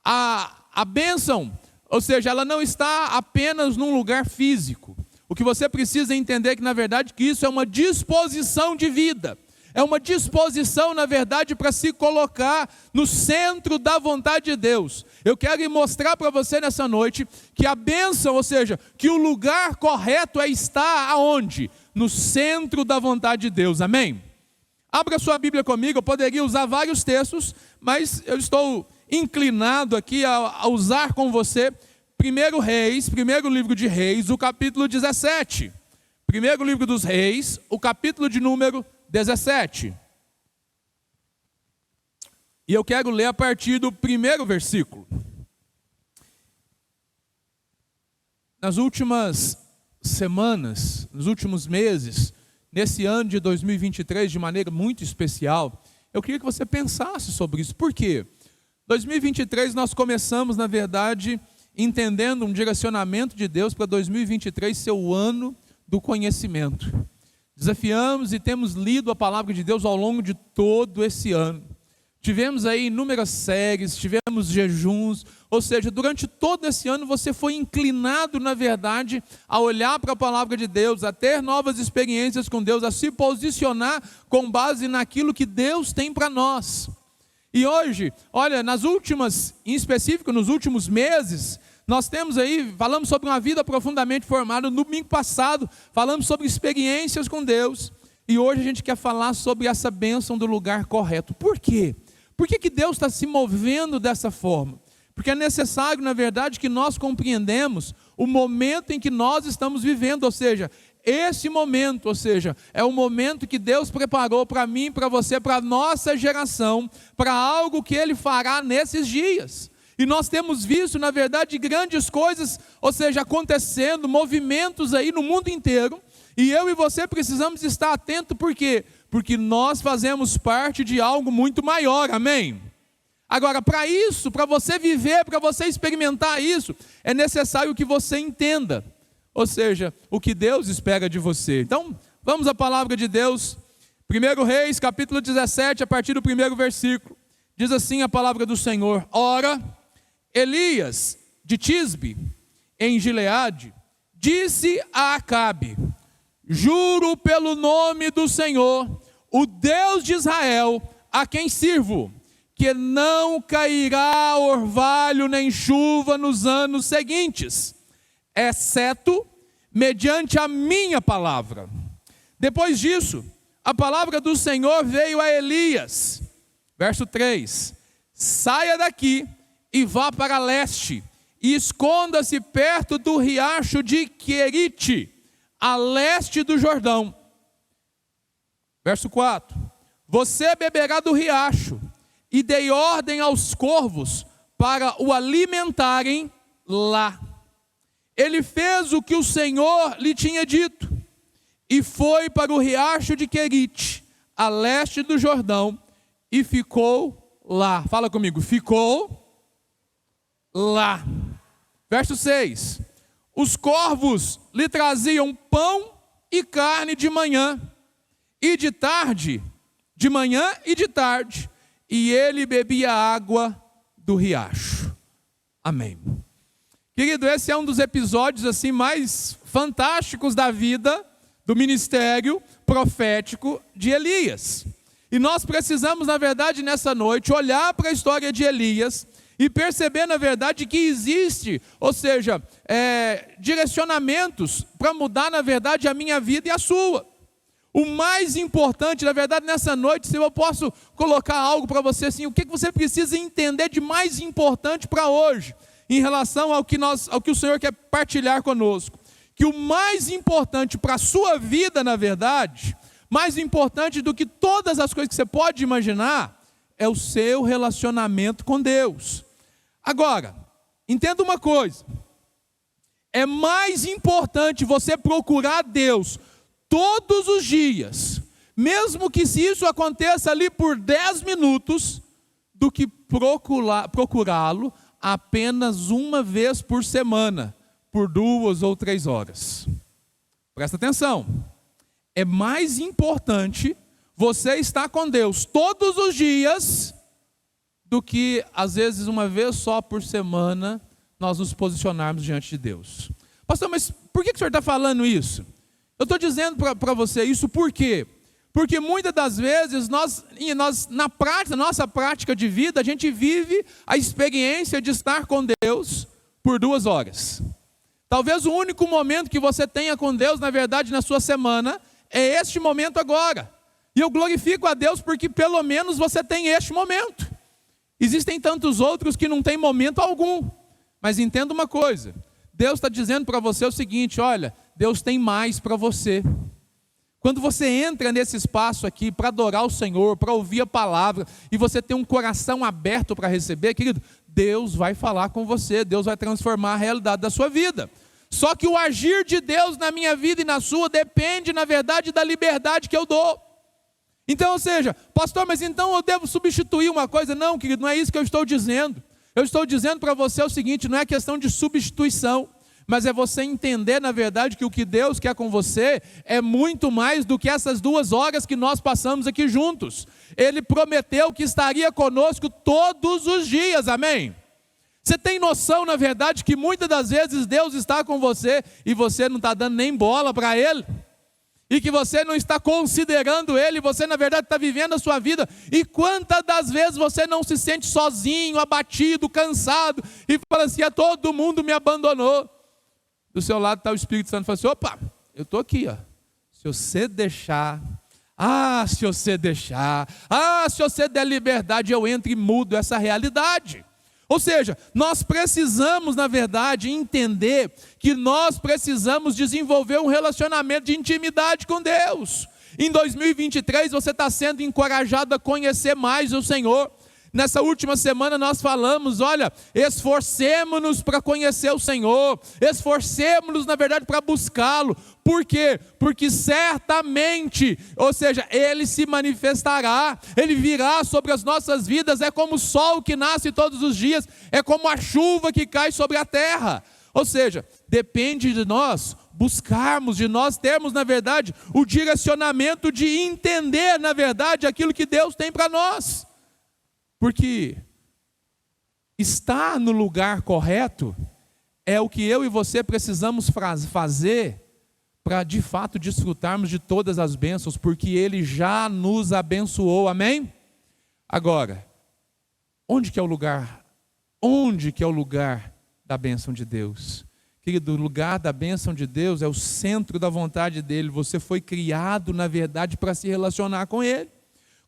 A bênção, ou seja, ela não está apenas num lugar físico. O que você precisa entender é que, na verdade, que isso é uma disposição de vida. É uma disposição, na verdade, para se colocar no centro da vontade de Deus. Eu quero mostrar para você nessa noite que a bênção, ou seja, que o lugar correto é estar aonde? No centro da vontade de Deus, amém? Abra sua Bíblia comigo, eu poderia usar vários textos, mas eu estou inclinado aqui a usar com você primeiro livro de Reis, o capítulo 17. Primeiro livro dos Reis, o capítulo de número 17. E eu quero ler a partir do primeiro versículo. Nas últimas semanas, nos últimos meses, nesse ano de 2023, de maneira muito especial, eu queria que você pensasse sobre isso. Por quê? 2023 nós começamos, na verdade, entendendo um direcionamento de Deus para 2023 ser o ano do conhecimento. Desafiamos e temos lido a palavra de Deus ao longo de todo esse ano. Tivemos aí inúmeras séries, tivemos jejuns, ou seja, durante todo esse ano você foi inclinado, na verdade, a olhar para a palavra de Deus, a ter novas experiências com Deus, a se posicionar com base naquilo que Deus tem para nós. E hoje, olha, em específico, nos últimos meses, nós temos aí, falamos sobre uma vida profundamente formada. No domingo passado, falamos sobre experiências com Deus. E hoje a gente quer falar sobre essa bênção do lugar correto. Por quê? Por que Deus está se movendo dessa forma? Porque é necessário, na verdade, que nós compreendemos o momento em que nós estamos vivendo. Ou seja, esse momento, é o momento que Deus preparou para mim, para você, para a nossa geração, para algo que Ele fará nesses dias. E nós temos visto, na verdade, grandes coisas, acontecendo, movimentos aí no mundo inteiro. E eu e você precisamos estar atentos, por quê? Porque nós fazemos parte de algo muito maior, amém? Agora, para isso, para você viver, para você experimentar isso, é necessário que você entenda, o que Deus espera de você. Então, vamos à palavra de Deus. 1 Reis, capítulo 17, a partir do primeiro versículo. Diz assim a palavra do Senhor: Ora, Elias de Tisbe, em Gileade, disse a Acabe: Juro pelo nome do Senhor, o Deus de Israel, a quem sirvo, que não cairá orvalho nem chuva nos anos seguintes, exceto mediante a minha palavra. Depois disso, a palavra do Senhor veio a Elias. Verso 3: Saia daqui e vá para leste, e esconda-se perto do riacho de Querite, a leste do Jordão. Verso 4: Você beberá do riacho, e dei ordem aos corvos para o alimentarem lá. Ele fez o que o Senhor lhe tinha dito, e foi para o riacho de Querite, a leste do Jordão, e ficou lá. Fala comigo, ficou lá. Verso 6: Os corvos lhe traziam pão e carne de manhã e de tarde, de manhã e de tarde, e ele bebia água do riacho. Amém. Querido, esse é um dos episódios mais fantásticos da vida, do ministério profético de Elias. E nós precisamos, na verdade, nessa noite, olhar para a história de Elias e perceber, na verdade, que existe, direcionamentos para mudar, na verdade, a minha vida e a sua. O mais importante, na verdade, nessa noite, se eu posso colocar algo para você assim, o que você precisa entender de mais importante para hoje, em relação ao que o Senhor quer partilhar conosco, que o mais importante para a sua vida, na verdade, mais importante do que todas as coisas que você pode imaginar, é o seu relacionamento com Deus. Agora, entenda uma coisa: é mais importante você procurar Deus todos os dias, mesmo que se isso aconteça ali por 10 minutos, do que procurá-lo apenas uma vez por semana, por 2 ou 3 horas. Presta atenção. É mais importante você estar com Deus todos os dias do que, às vezes, uma vez só por semana, nós nos posicionarmos diante de Deus. Pastor, mas por Por que o senhor está falando isso? Eu estou dizendo para você isso por quê? Porque muitas das vezes nós na nossa prática de vida, a gente vive a experiência de estar com Deus por 2 horas. Talvez o único momento que você tenha com Deus, na verdade, na sua semana, é este momento agora. E eu glorifico a Deus porque pelo menos você tem este momento. Existem tantos outros que não tem momento algum. Mas entenda uma coisa, Deus está dizendo para você o seguinte, olha, Deus tem mais para você. Quando você entra nesse espaço aqui para adorar o Senhor, para ouvir a palavra, e você tem um coração aberto para receber, querido, Deus vai falar com você, Deus vai transformar a realidade da sua vida. Só que o agir de Deus na minha vida e na sua depende, na verdade, da liberdade que eu dou. Então, ou seja, pastor, mas então eu devo substituir uma coisa? Não, querido, não é isso que eu estou dizendo. Eu estou dizendo para você o seguinte, não é questão de substituição, mas é você entender, na verdade, que o que Deus quer com você é muito mais do que essas 2 horas que nós passamos aqui juntos. Ele prometeu que estaria conosco todos os dias, amém? Você tem noção, na verdade, que muitas das vezes Deus está com você e você não está dando nem bola para Ele? E que você não está considerando Ele, você na verdade está vivendo a sua vida, e quantas das vezes você não se sente sozinho, abatido, cansado, e fala assim, todo mundo me abandonou. Do seu lado está o Espírito Santo, fala assim, opa, eu estou aqui, ó. Se você deixar, se você der liberdade, eu entro e mudo essa realidade. Ou seja, nós precisamos, na verdade, entender que nós precisamos desenvolver um relacionamento de intimidade com Deus. Em 2023, você está sendo encorajado a conhecer mais o Senhor. Nessa última semana nós falamos, olha, esforcemos-nos para conhecer o Senhor, esforcemos-nos, na verdade, para buscá-lo. Por quê? Porque certamente, ou seja, Ele se manifestará, Ele virá sobre as nossas vidas, é como o sol que nasce todos os dias, é como a chuva que cai sobre a terra. Ou seja, depende de nós buscarmos, de nós termos, na verdade, o direcionamento de entender, na verdade, aquilo que Deus tem para nós. Porque estar no lugar correto é o que eu e você precisamos fazer para de fato desfrutarmos de todas as bênçãos, porque Ele já nos abençoou, amém? Agora, onde que é o lugar? Onde que é o lugar da bênção de Deus? Querido, o lugar da bênção de Deus é o centro da vontade dEle. Você foi criado, na verdade, para se relacionar com Ele.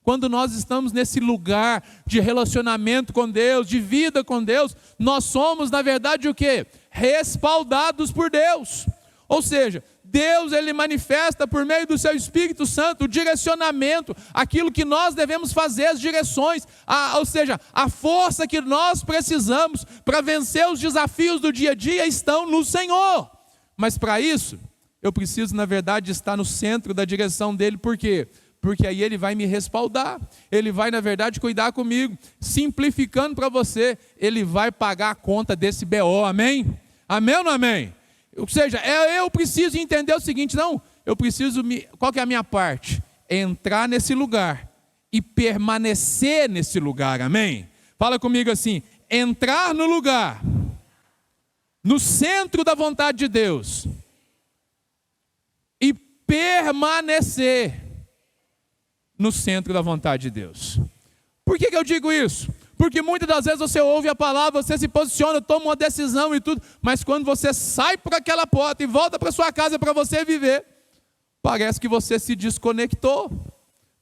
Quando nós estamos nesse lugar de relacionamento com Deus, de vida com Deus, nós somos, na verdade, o quê? Respaldados por Deus. Ou seja, Deus, Ele manifesta por meio do seu Espírito Santo o direcionamento, aquilo que nós devemos fazer, as direções, ou seja, a força que nós precisamos para vencer os desafios do dia a dia estão no Senhor. Mas para isso, eu preciso, na verdade, estar no centro da direção dEle, por quê? Porque aí Ele vai me respaldar, Ele vai, na verdade, cuidar comigo. Simplificando para você, Ele vai pagar a conta desse BO, amém? Amém ou não amém? Ou seja, eu preciso entender o seguinte, não, eu preciso, qual que é a minha parte? Entrar nesse lugar e permanecer nesse lugar, amém? Fala comigo assim, entrar no lugar, no centro da vontade de Deus, e permanecer no centro da vontade de Deus. Por que eu digo isso? Porque muitas das vezes você ouve a palavra, você se posiciona, toma uma decisão e tudo, mas quando você sai por aquela porta e volta para sua casa para você viver, parece que você se desconectou,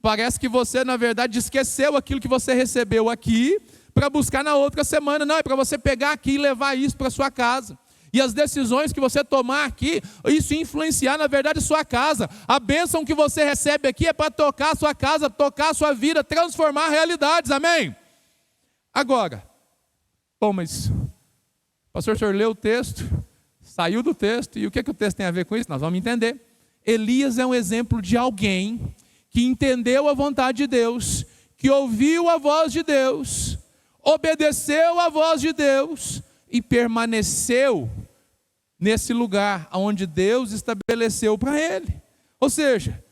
parece que você, na verdade, esqueceu aquilo que você recebeu aqui para buscar na outra semana. Não, é para você pegar aqui e levar isso para sua casa. E as decisões que você tomar aqui, isso influenciar, na verdade, sua casa. A bênção que você recebe aqui é para tocar a sua casa, tocar a sua vida, transformar realidades, amém? Agora, bom, mas pastor, o senhor leu o texto, saiu do texto, e o que o texto tem a ver com isso? Nós vamos entender. Elias é um exemplo de alguém que entendeu a vontade de Deus, que ouviu a voz de Deus, obedeceu a voz de Deus e permaneceu nesse lugar onde Deus estabeleceu para ele. Ou seja,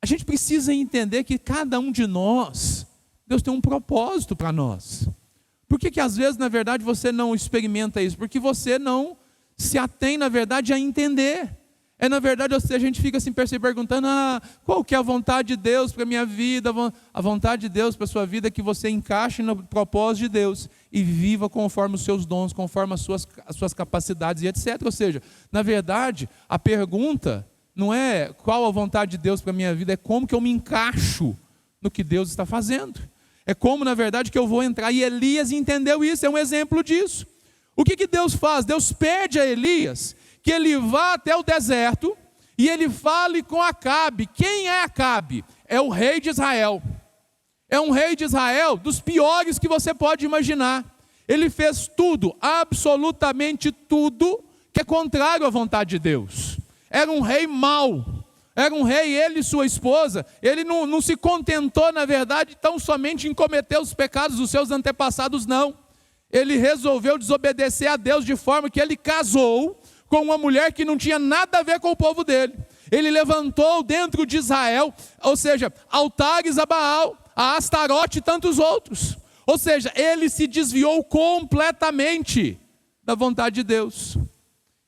a gente precisa entender que cada um de nós, Deus tem um propósito para nós. Por que às vezes, na verdade, você não experimenta isso? Porque você não se atém, na verdade, a entender. Na verdade, ou seja, a gente fica assim se perguntando, qual que é a vontade de Deus para a minha vida? A vontade de Deus para a sua vida é que você encaixe no propósito de Deus e viva conforme os seus dons, conforme as suas capacidades e etc. Ou seja, na verdade, a pergunta não é qual a vontade de Deus para a minha vida, é como que eu me encaixo no que Deus está fazendo. É como, na verdade, que eu vou entrar. E Elias entendeu isso, é um exemplo disso. O que Deus faz? Deus pede a Elias que ele vá até o deserto e ele fale com Acabe. Quem é Acabe? É o rei de Israel. É um rei de Israel dos piores que você pode imaginar. Ele fez tudo, absolutamente tudo, que é contrário à vontade de Deus. Era um rei mau. Era um rei, ele e sua esposa. Ele não se contentou, na verdade, tão somente em cometer os pecados dos seus antepassados, não. Ele resolveu desobedecer a Deus de forma que ele casou com uma mulher que não tinha nada a ver com o povo dele. Ele levantou dentro de Israel, ou seja, altares a Baal, a Astarote e tantos outros. Ou seja, ele se desviou completamente da vontade de Deus.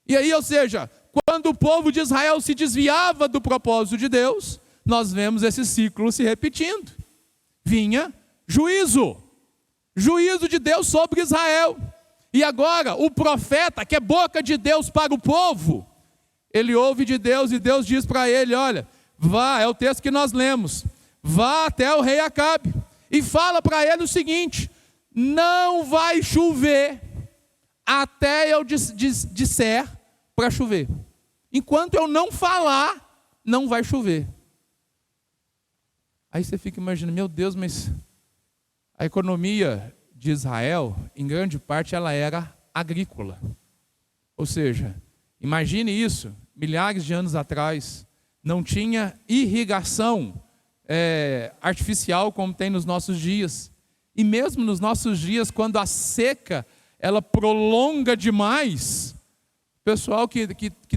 E aí, ou seja, quando o povo de Israel se desviava do propósito de Deus, nós vemos esse ciclo se repetindo. Vinha juízo de Deus sobre Israel. E agora, o profeta, que é boca de Deus para o povo, ele ouve de Deus e Deus diz para ele, olha, vá, é o texto que nós lemos, vá até o rei Acabe e fala para ele o seguinte, não vai chover até eu disser para chover. Enquanto eu não falar, não vai chover. Aí você fica imaginando, meu Deus, mas a economia de Israel, em grande parte, ela era agrícola. Ou seja, imagine isso, milhares de anos atrás, não tinha irrigação artificial como tem nos nossos dias. E mesmo nos nossos dias, quando a seca, ela prolonga demais, o pessoal que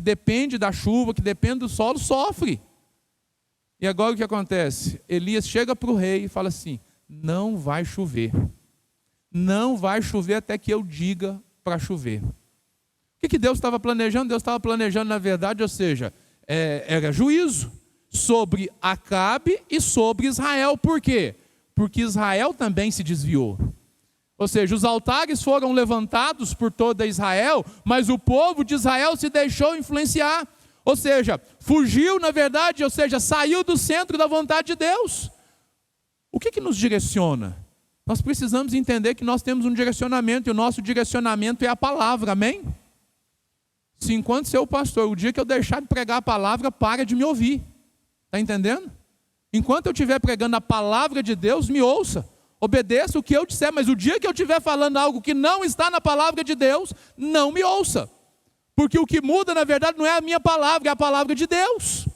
depende da chuva, que depende do solo, sofre. E agora o que acontece? Elias chega para o rei e fala assim, não vai chover. Não vai chover até que eu diga para chover. O que Deus estava planejando? Deus estava planejando, na verdade, ou seja, era juízo sobre Acabe e sobre Israel. Por quê? Porque Israel também se desviou. Ou seja, os altares foram levantados por toda Israel, mas o povo de Israel se deixou influenciar. Ou seja, fugiu, na verdade, ou seja, saiu do centro da vontade de Deus. O que nos direciona? Nós precisamos entender que nós temos um direcionamento, e o nosso direcionamento é a palavra, amém? Se enquanto seu pastor, o dia que eu deixar de pregar a palavra, para de me ouvir. Está entendendo? Enquanto eu estiver pregando a palavra de Deus, me ouça. Obedeça o que eu disser, mas o dia que eu estiver falando algo que não está na palavra de Deus, não me ouça. Porque o que muda, na verdade, não é a minha palavra, é a palavra de Deus.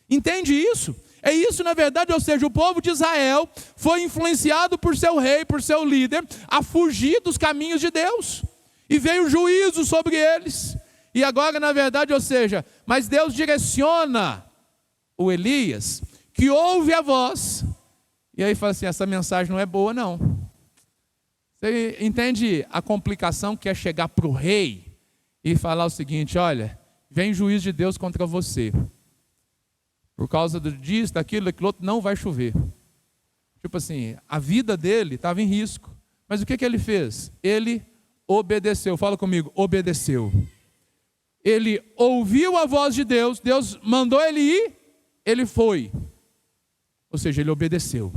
Entende isso? É isso, na verdade, ou seja, o povo de Israel foi influenciado por seu rei, por seu líder, a fugir dos caminhos de Deus. E veio juízo sobre eles. E agora, na verdade, ou seja, mas Deus direciona o Elias, que ouve a voz, e aí fala assim, essa mensagem não é boa não. Você entende a complicação que é chegar para o rei e falar o seguinte, olha, vem juízo de Deus contra você. Por causa disso, daquilo, daquilo outro, não vai chover. Tipo assim, a vida dele estava em risco. Mas o que ele fez? Ele obedeceu. Fala comigo, obedeceu. Ele ouviu a voz de Deus, Deus mandou ele ir, ele foi. Ou seja, ele obedeceu.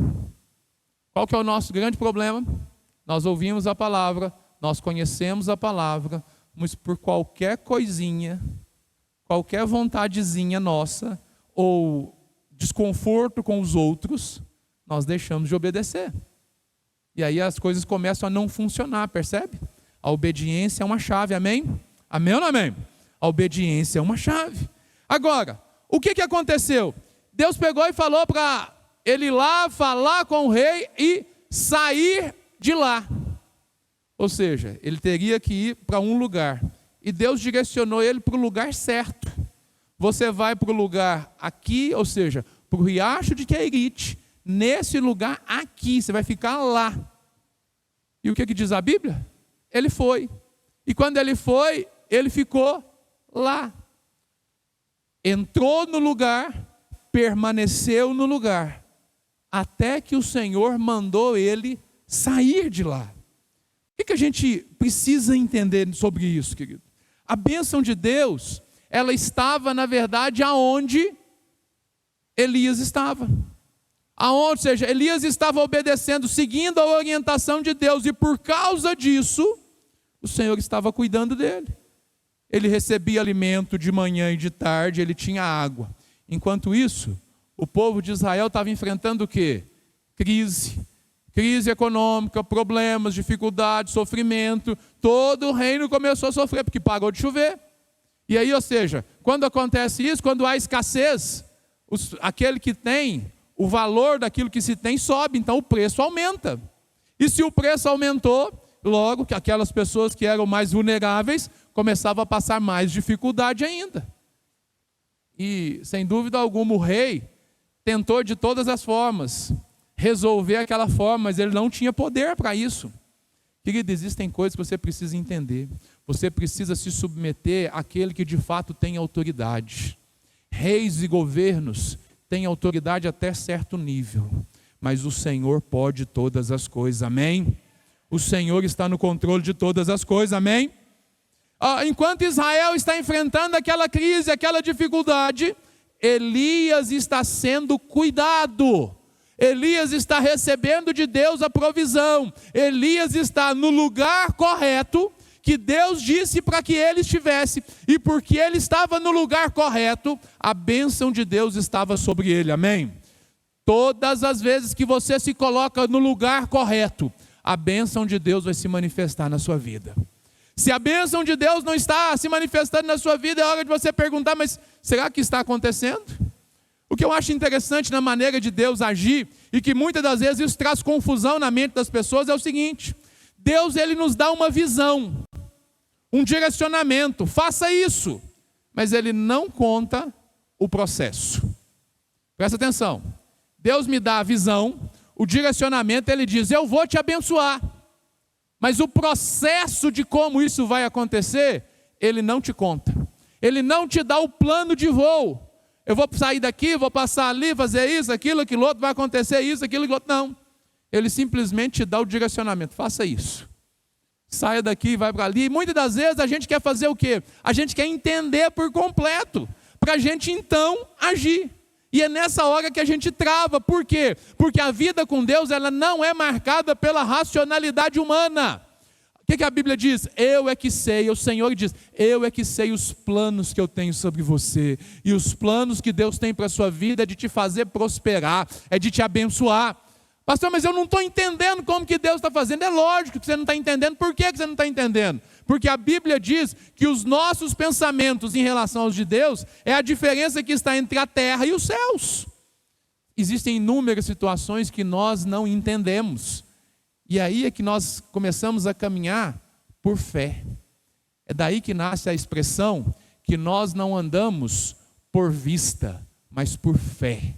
Qual que é o nosso grande problema? Nós ouvimos a palavra, nós conhecemos a palavra, mas por qualquer coisinha, qualquer vontadezinha nossa, ou desconforto com os outros, nós deixamos de obedecer. E aí as coisas começam a não funcionar, percebe? A obediência é uma chave, amém? Amém ou não amém? A obediência é uma chave. Agora, o que aconteceu? Deus pegou e falou para ele ir lá, falar com o rei e sair de lá. Ou seja, ele teria que ir para um lugar. E Deus direcionou ele para o lugar certo. Você vai para o lugar aqui, ou seja, para o riacho de Querite, nesse lugar aqui, você vai ficar lá. E o que diz a Bíblia? Ele foi. E quando ele foi, ele ficou lá. Entrou no lugar, permaneceu no lugar, até que o Senhor mandou ele sair de lá. O que a gente precisa entender sobre isso, querido? A bênção de Deus, ela estava, na verdade, aonde Elias estava. Ou seja, Elias estava obedecendo, seguindo a orientação de Deus, e por causa disso, o Senhor estava cuidando dele. Ele recebia alimento de manhã e de tarde, ele tinha água. Enquanto isso, o povo de Israel estava enfrentando o quê? Crise econômica, problemas, dificuldades, sofrimento. Todo o reino começou a sofrer, porque parou de chover. E aí, ou seja, quando acontece isso, quando há escassez, aquele que tem, o valor daquilo que se tem sobe, então o preço aumenta. E se o preço aumentou, logo que aquelas pessoas que eram mais vulneráveis começavam a passar mais dificuldade ainda. E, sem dúvida alguma, o rei tentou de todas as formas resolver aquela forma, mas ele não tinha poder para isso. Querido, existem coisas que você precisa entender. Você precisa se submeter àquele que de fato tem autoridade. Reis e governos têm autoridade até certo nível, mas o Senhor pode todas as coisas, amém? O Senhor está no controle de todas as coisas, amém? Enquanto Israel está enfrentando aquela crise, aquela dificuldade, Elias está sendo cuidado. Elias está recebendo de Deus a provisão. Elias está no lugar correto que Deus disse para que ele estivesse. E porque ele estava no lugar correto, a bênção de Deus estava sobre ele, amém? Todas as vezes que você se coloca no lugar correto, a bênção de Deus vai se manifestar na sua vida. Se a bênção de Deus não está se manifestando na sua vida, é hora de você perguntar, mas será que está acontecendo? O que eu acho interessante na maneira de Deus agir, e que muitas das vezes isso traz confusão na mente das pessoas, é o seguinte: Deus, ele nos dá uma visão, um direcionamento, faça isso, mas ele não conta o processo. Presta atenção, Deus me dá a visão, o direcionamento, ele diz, eu vou te abençoar, mas o processo de como isso vai acontecer, ele não te conta. Ele não te dá o plano de voo. Eu vou sair daqui, vou passar ali, fazer isso, aquilo outro, vai acontecer isso, aquilo outro. Não. Ele simplesmente te dá o direcionamento. Faça isso. Saia daqui e vai para ali. E muitas das vezes a gente quer fazer o quê? A gente quer entender por completo, para a gente então agir. E é nessa hora que a gente trava. Por quê? Porque a vida com Deus, ela não é marcada pela racionalidade humana. O que a Bíblia diz? Eu é que sei, o Senhor diz, eu é que sei os planos que eu tenho sobre você. E os planos que Deus tem para a sua vida é de te fazer prosperar, é de te abençoar. Pastor, mas eu não estou entendendo como que Deus está fazendo. É lógico que você não está entendendo. Por que você não está entendendo? Porque a Bíblia diz que os nossos pensamentos em relação aos de Deus é a diferença que está entre a terra e os céus. Existem inúmeras situações que nós não entendemos. E aí é que nós começamos a caminhar por fé. É daí que nasce a expressão que nós não andamos por vista, mas por fé.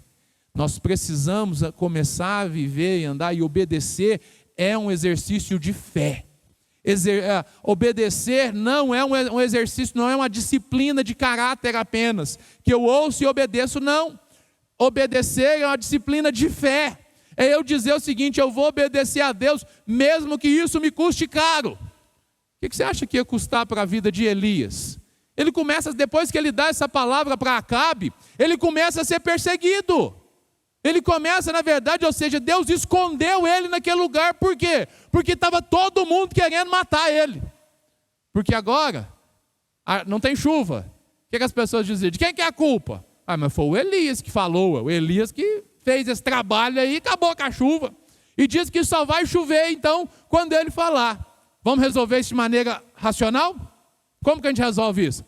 Nós precisamos começar a viver e andar e obedecer é um exercício de fé. Obedecer não é um exercício, não é uma disciplina de caráter apenas, que eu ouço e obedeço, não. Obedecer é uma disciplina de fé. É eu dizer o seguinte, eu vou obedecer a Deus, mesmo que isso me custe caro. O que você acha que ia custar para a vida de Elias? Ele começa, depois que ele dá essa palavra para Acabe, ele começa a ser perseguido. Ele começa, na verdade, ou seja, Deus escondeu ele naquele lugar. Por quê? Porque estava todo mundo querendo matar ele. Porque agora, não tem chuva. O que as pessoas diziam? De quem que é a culpa? Mas foi o Elias que falou, o Elias que fez esse trabalho aí, acabou com a chuva. E diz que só vai chover, então, quando ele falar. Vamos resolver isso de maneira racional? Como que a gente resolve isso?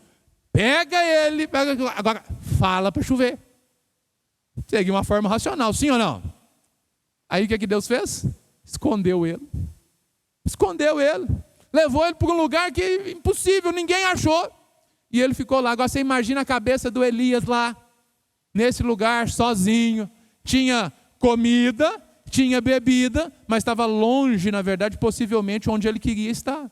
Pega ele, agora fala para chover. Segue uma forma racional, sim ou não? Aí o que Deus fez? Escondeu ele. Escondeu ele. Levou ele para um lugar que impossível, ninguém achou. E ele ficou lá. Agora você imagina a cabeça do Elias lá, nesse lugar, sozinho. Tinha comida, tinha bebida, mas estava longe, na verdade, possivelmente, onde ele queria estar.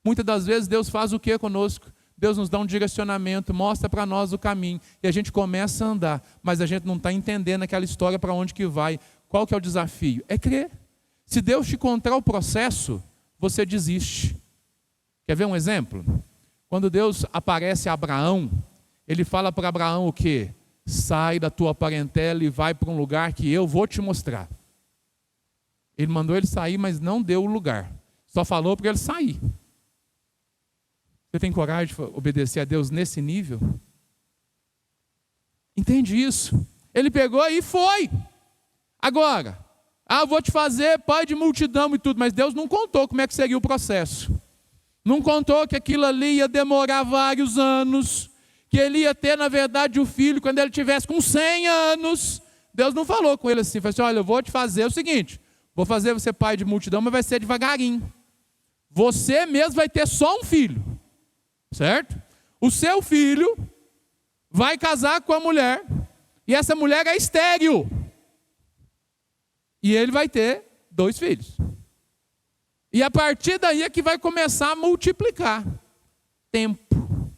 Muitas das vezes Deus faz o que conosco? Deus nos dá um direcionamento, mostra para nós o caminho, e a gente começa a andar, mas a gente não está entendendo aquela história para onde que vai. Qual que é o desafio? É crer. Se Deus te contar o processo, você desiste. Quer ver um exemplo? Quando Deus aparece a Abraão, Ele fala para Abraão o quê? Sai da tua parentela e vai para um lugar que eu vou te mostrar. Ele mandou ele sair, mas não deu o lugar. Só falou para ele sair. Você tem coragem de obedecer a Deus nesse nível? Entende isso? Ele pegou e foi. Agora, vou te fazer pai de multidão e tudo, mas Deus não contou como é que seria o processo. Não contou que aquilo ali ia demorar vários anos, que ele ia ter, na verdade, o filho quando ele tivesse com 100 anos. Deus não falou com ele assim, falou assim, olha, eu vou te fazer o seguinte, vou fazer você pai de multidão, mas vai ser devagarinho. Você mesmo vai ter só um filho, certo? O seu filho vai casar com a mulher, e essa mulher é estéril. E ele vai ter 2 filhos. E a partir daí é que vai começar a multiplicar. Tempo.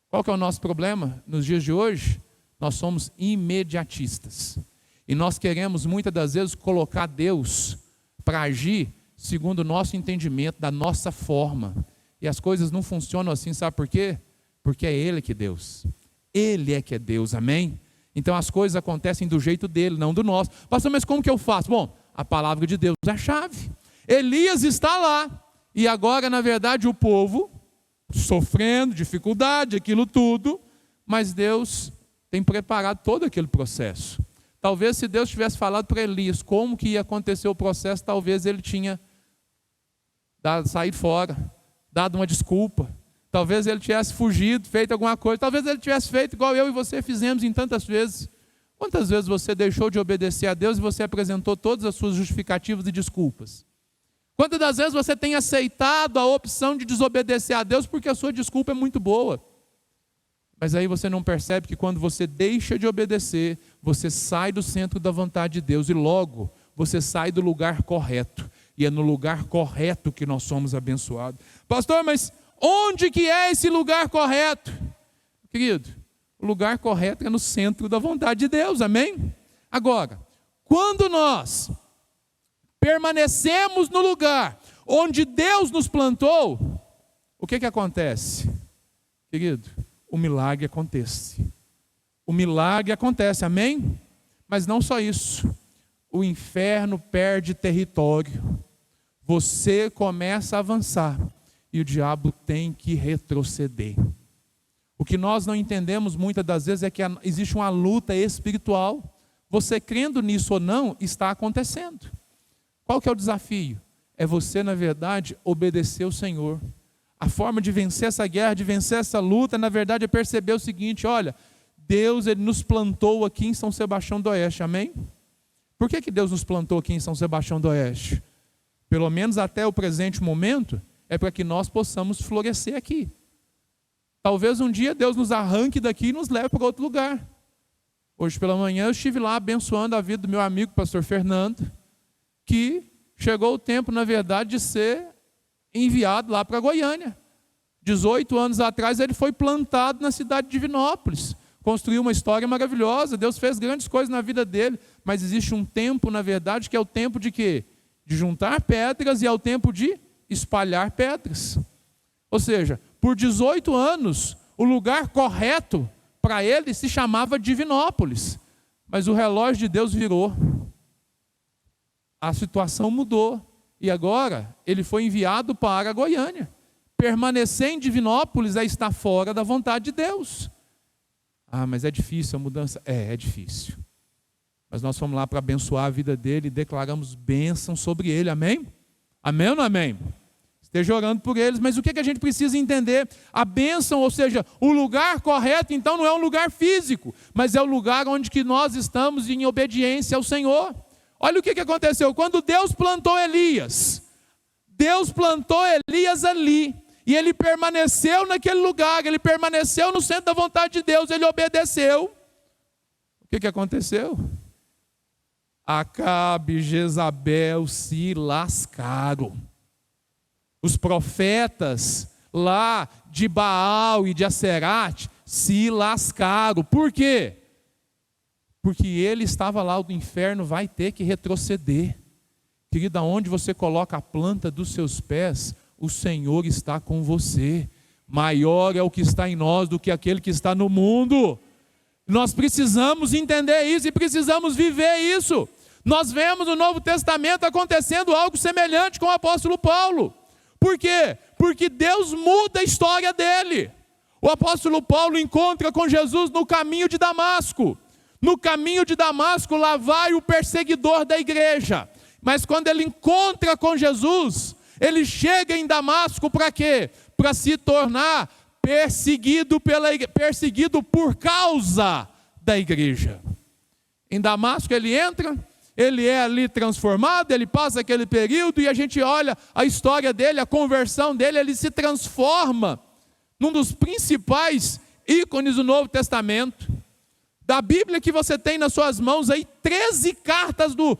Qual que é o nosso problema nos dias de hoje? Nós somos imediatistas. E nós queremos muitas das vezes colocar Deus para agir segundo o nosso entendimento, da nossa forma. E as coisas não funcionam assim, sabe por quê? Porque é Ele que é Deus. Ele é que é Deus, amém? Então as coisas acontecem do jeito dele, não do nosso. Pastor, mas como que eu faço? Bom, a palavra de Deus é a chave. Elias está lá, e agora, na verdade, o povo sofrendo, dificuldade, aquilo tudo, mas Deus tem preparado todo aquele processo. Talvez se Deus tivesse falado para Elias como que ia acontecer o processo, talvez ele tinha saído fora, dado uma desculpa, talvez ele tivesse fugido, feito alguma coisa, talvez ele tivesse feito igual eu e você fizemos em tantas vezes. Quantas vezes você deixou de obedecer a Deus e você apresentou todas as suas justificativas e desculpas? Quantas das vezes você tem aceitado a opção de desobedecer a Deus porque a sua desculpa é muito boa? Mas aí você não percebe que quando você deixa de obedecer, você sai do centro da vontade de Deus e logo você sai do lugar correto. E é no lugar correto que nós somos abençoados. Pastor, mas onde que é esse lugar correto? Querido, o lugar correto é no centro da vontade de Deus, amém? Agora, quando nós permanecemos no lugar onde Deus nos plantou, o que acontece? Querido, o milagre acontece. O milagre acontece, amém? Mas não só isso. O inferno perde território. Você começa a avançar e o diabo tem que retroceder. O que nós não entendemos muitas das vezes é que existe uma luta espiritual. Você crendo nisso ou não, está acontecendo. Qual que é o desafio? É você, na verdade, obedecer ao Senhor. A forma de vencer essa guerra, de vencer essa luta, na verdade, é perceber o seguinte, olha, Deus ele nos plantou aqui em São Sebastião do Oeste, amém? Por que Deus nos plantou aqui em São Sebastião do Oeste? Pelo menos até o presente momento, é para que nós possamos florescer aqui. Talvez um dia Deus nos arranque daqui e nos leve para outro lugar. Hoje pela manhã eu estive lá abençoando a vida do meu amigo, pastor Fernando, que chegou o tempo, na verdade, de ser enviado lá para Goiânia. 18 anos atrás ele foi plantado na cidade de Divinópolis. Construiu uma história maravilhosa, Deus fez grandes coisas na vida dele, mas existe um tempo, na verdade, que é o tempo de quê? De juntar pedras e é o tempo de espalhar pedras. Ou seja, por 18 anos, o lugar correto para ele se chamava Divinópolis, mas o relógio de Deus virou. A situação mudou e agora ele foi enviado para Goiânia. Permanecer em Divinópolis é estar fora da vontade de Deus. Mas é difícil a mudança? É difícil. Mas nós fomos lá para abençoar a vida dele e declaramos bênção sobre ele, amém? Amém ou não amém? Esteja orando por eles, mas o que a gente precisa entender? A bênção, ou seja, o lugar correto, então não é um lugar físico, mas é o lugar onde que nós estamos em obediência ao Senhor. Olha o que aconteceu, quando Deus plantou Elias ali, e ele permaneceu naquele lugar, ele permaneceu no centro da vontade de Deus, ele obedeceu. O que aconteceu? Acabe e Jezabel se lascaram. Os profetas lá de Baal e de Acerate se lascaram. Por quê? Porque ele estava lá, o inferno vai ter que retroceder. Querida, onde você coloca a planta dos seus pés, o Senhor está com você. Maior é o que está em nós do que aquele que está no mundo. Nós precisamos entender isso e precisamos viver isso. Nós vemos no Novo Testamento acontecendo algo semelhante com o apóstolo Paulo. Por quê? Porque Deus muda a história dele. O apóstolo Paulo encontra com Jesus no caminho de Damasco. No caminho de Damasco, lá vai o perseguidor da igreja. Mas quando ele encontra com Jesus, ele chega em Damasco para quê? Para se tornar perseguido por causa da igreja. Em Damasco ele entra, ele é ali transformado, ele passa aquele período e a gente olha a história dele, a conversão dele, ele se transforma num dos principais ícones do Novo Testamento. Da Bíblia que você tem nas suas mãos aí, 13 cartas do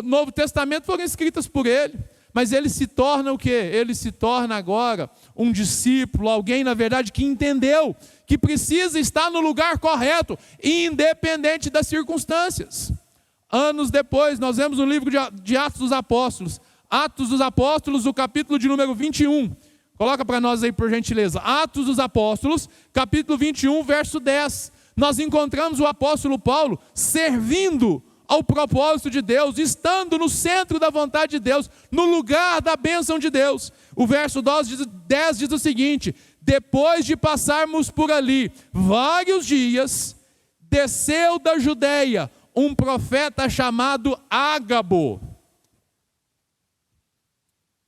Novo Testamento foram escritas por ele. Mas ele se torna o quê? Ele se torna agora um discípulo, alguém na verdade que entendeu que precisa estar no lugar correto, independente das circunstâncias. Anos depois, nós vemos no livro de Atos dos Apóstolos, o capítulo de número 21. Coloca para nós aí, por gentileza. Atos dos Apóstolos, capítulo 21, verso 10. Nós encontramos o apóstolo Paulo servindo ao propósito de Deus, estando no centro da vontade de Deus, no lugar da bênção de Deus. O verso 10 diz o seguinte: depois de passarmos por ali vários dias, desceu da Judeia um profeta chamado Ágabo.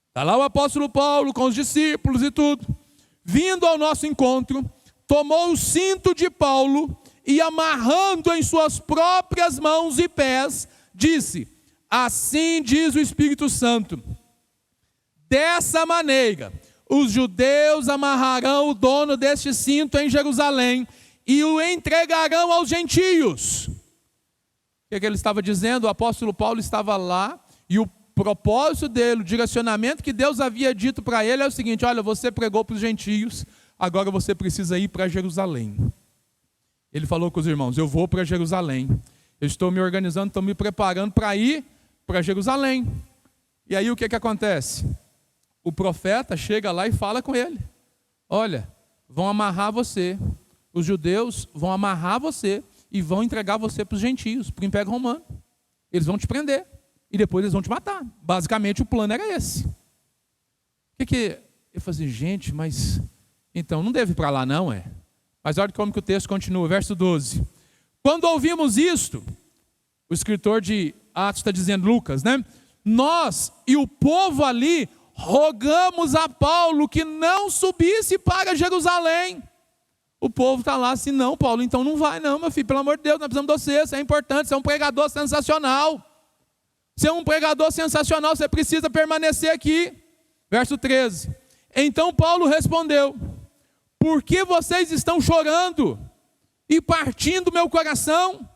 Está lá o apóstolo Paulo com os discípulos e tudo. Vindo ao nosso encontro, tomou o cinto de Paulo e, amarrando em suas próprias mãos e pés, disse: assim diz o Espírito Santo, dessa maneira os judeus amarrarão o dono deste cinto em Jerusalém e o entregarão aos gentios. O que ele estava dizendo? O apóstolo Paulo estava lá e o propósito dele, o direcionamento que Deus havia dito para ele é o seguinte: olha, você pregou para os gentios, agora você precisa ir para Jerusalém. Ele falou com os irmãos: eu vou para Jerusalém, eu estou me organizando, estou me preparando para ir para Jerusalém. E aí o que acontece? O profeta chega lá e fala com ele: olha, vão amarrar você, os judeus vão amarrar você e vão entregar você para os gentios, para o Império Romano. Eles vão te prender e depois eles vão te matar. Basicamente o plano era esse. Eu falei assim: gente, mas então não deve ir para lá não, é? Mas olha como que o texto continua, verso 12. Quando ouvimos isto, o escritor de Atos está dizendo, Lucas, né? Nós e o povo ali rogamos a Paulo que não subisse para Jerusalém. O povo está lá assim: não, Paulo, então não vai não, meu filho, pelo amor de Deus, nós precisamos de você, você é importante, você é um pregador sensacional. Você é um pregador sensacional, você precisa permanecer aqui. Verso 13. Então Paulo respondeu: por que vocês estão chorando e partindo meu coração?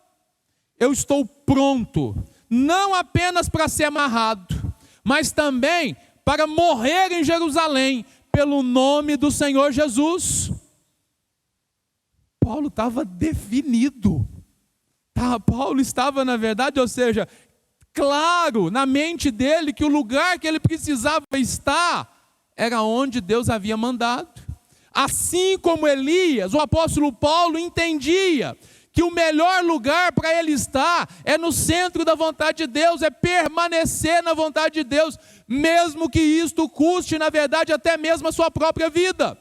Eu estou pronto, não apenas para ser amarrado, mas também para morrer em Jerusalém, pelo nome do Senhor Jesus. Paulo estava definido. Paulo estava, na verdade, ou seja, claro na mente dele que o lugar que ele precisava estar era onde Deus havia mandado. Assim como Elias, o apóstolo Paulo entendia que o melhor lugar para ele estar é no centro da vontade de Deus, é permanecer na vontade de Deus, mesmo que isto custe, na verdade, até mesmo a sua própria vida.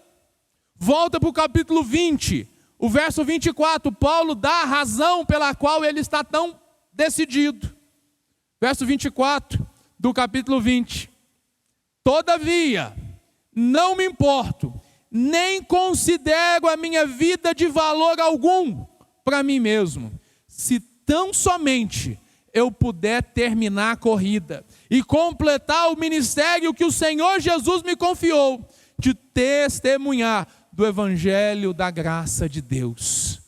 Volta para o capítulo 20, o verso 24, Paulo dá a razão pela qual ele está tão decidido. Verso 24 do capítulo 20. Todavia, não me importo, nem considero a minha vida de valor algum para mim mesmo, se tão somente eu puder terminar a corrida e completar o ministério que o Senhor Jesus me confiou, de testemunhar do evangelho da graça de Deus.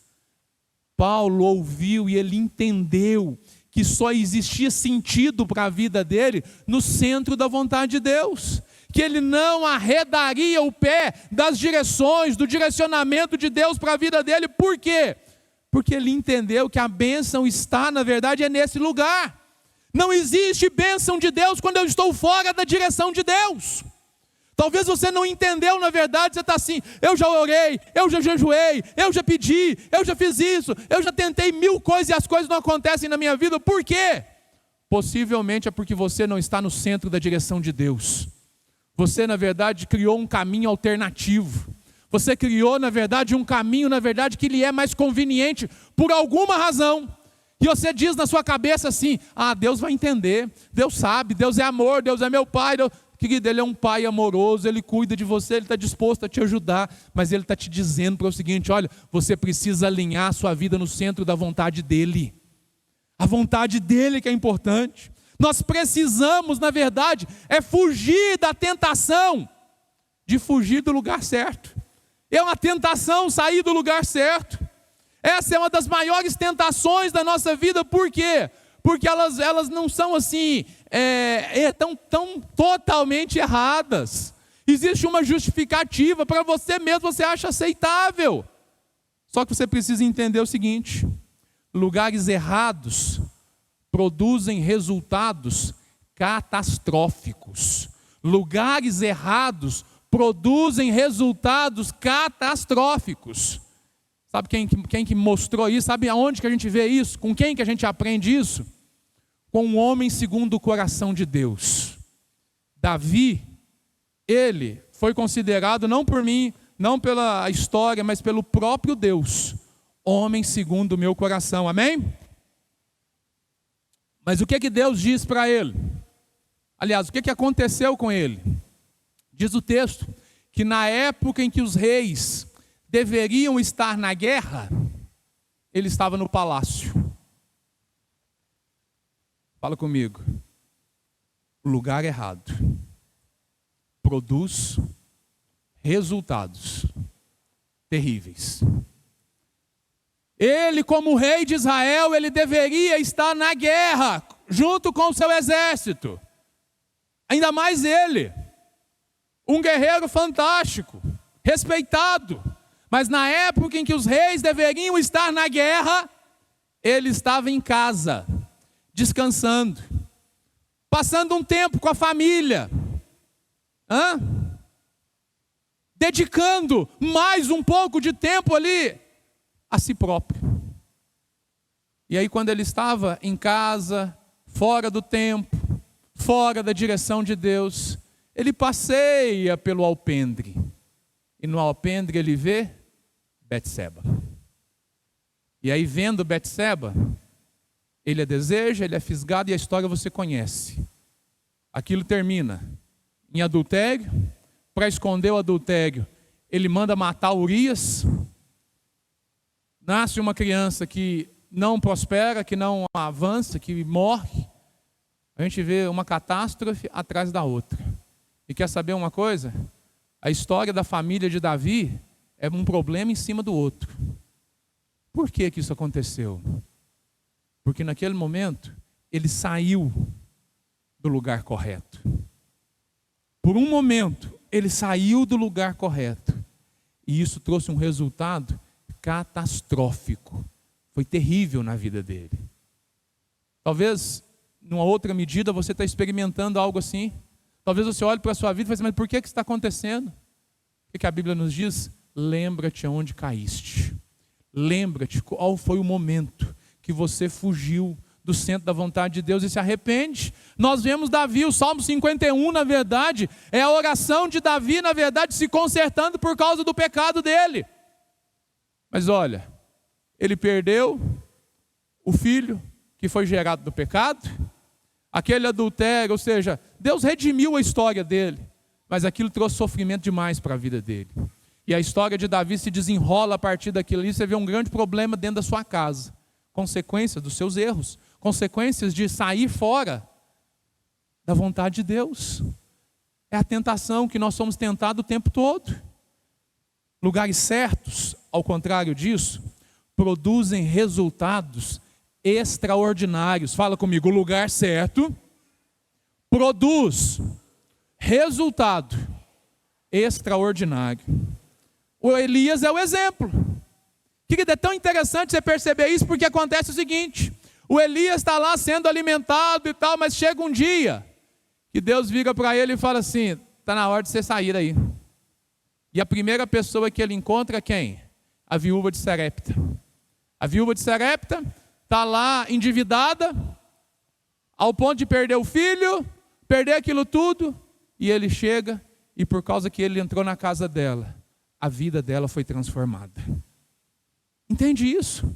Paulo ouviu e ele entendeu que só existia sentido para a vida dele no centro da vontade de Deus, que ele não arredaria o pé das direções, do direcionamento de Deus para a vida dele. Por quê? Porque ele entendeu que a bênção está, na verdade, é nesse lugar. Não existe bênção de Deus quando eu estou fora da direção de Deus. Talvez você não entendeu, na verdade, você está assim: eu já orei, eu já jejuei, eu já pedi, eu já fiz isso, eu já tentei 1000 coisas e as coisas não acontecem na minha vida. Por quê? Possivelmente é porque você não está no centro da direção de Deus. Você, na verdade, criou um caminho alternativo. Você criou, na verdade, um caminho, na verdade, que lhe é mais conveniente por alguma razão. E você diz na sua cabeça assim: ah, Deus vai entender, Deus sabe, Deus é amor, Deus é meu pai. Querido, Ele é um pai amoroso, Ele cuida de você, Ele está disposto a te ajudar, mas Ele está te dizendo para o seguinte: olha, você precisa alinhar a sua vida no centro da vontade dEle. A vontade dEle que é importante. Nós precisamos, na verdade, fugir da tentação de fugir do lugar certo. É uma tentação sair do lugar certo. Essa é uma das maiores tentações da nossa vida. Por quê? Porque elas não são assim, tão totalmente erradas. Existe uma justificativa, para você mesmo você acha aceitável. Só que você precisa entender o seguinte: lugares errados produzem resultados catastróficos. Lugares errados produzem resultados catastróficos. Sabe quem que mostrou isso? Sabe aonde que a gente vê isso? Com quem que a gente aprende isso? Com um homem segundo o coração de Deus. Davi, ele foi considerado, não por mim, não pela história, mas pelo próprio Deus, homem segundo o meu coração. Amém? Mas o que Deus diz para ele? Aliás, o que aconteceu com ele? Diz o texto que na época em que os reis deveriam estar na guerra, ele estava no palácio. Fala comigo. O lugar errado produz resultados terríveis. Ele, como rei de Israel, ele deveria estar na guerra, junto com o seu exército. Ainda mais ele, um guerreiro fantástico, respeitado. Mas na época em que os reis deveriam estar na guerra, ele estava em casa, descansando, passando um tempo com a família, dedicando mais um pouco de tempo ali a si próprio. E aí, quando ele estava em casa, fora do tempo, fora da direção de Deus, ele passeia pelo alpendre. E no alpendre ele vê Betseba. E aí, vendo Betseba, ele a deseja, ele é fisgado, e a história você conhece. Aquilo termina em adultério. Para esconder o adultério, ele manda matar Urias. Nasce uma criança que não prospera, que não avança, que morre. A gente vê uma catástrofe atrás da outra. E quer saber uma coisa? A história da família de Davi é um problema em cima do outro. Por que isso aconteceu? Porque naquele momento ele saiu do lugar correto. Por um momento ele saiu do lugar correto. E isso trouxe um resultado catastrófico. Foi terrível na vida dele. Talvez, numa outra medida, você está experimentando algo assim. Talvez você olhe para a sua vida e fale assim: mas por que isso está acontecendo? O que a Bíblia nos diz? Lembra-te aonde caíste. Lembra-te qual foi o momento que você fugiu do centro da vontade de Deus e se arrepende. Nós vemos Davi, o Salmo 51, na verdade, é a oração de Davi, na verdade, se consertando por causa do pecado dele. Mas olha, ele perdeu o filho que foi gerado do pecado, aquele adultério, ou seja, Deus redimiu a história dele, mas aquilo trouxe sofrimento demais para a vida dele. E a história de Davi se desenrola a partir daquilo ali. Você vê um grande problema dentro da sua casa, consequências dos seus erros, consequências de sair fora da vontade de Deus. É a tentação que nós somos tentados o tempo todo. Lugares certos, ao contrário disso, produzem resultados extraordinários. Fala comigo: o lugar certo produz Resultado extraordinário. O Elias é o exemplo. Querido, é tão interessante você perceber isso, porque acontece o seguinte: o Elias está lá sendo alimentado e tal, mas chega um dia que Deus vira para ele e fala assim: está na hora de você sair daí. E a primeira pessoa que ele encontra é quem? A viúva de Sarepta. A viúva de Sarepta está lá endividada, ao ponto de perder o filho, perder aquilo tudo, e ele chega, e por causa que ele entrou na casa dela, a vida dela foi transformada. Entende isso?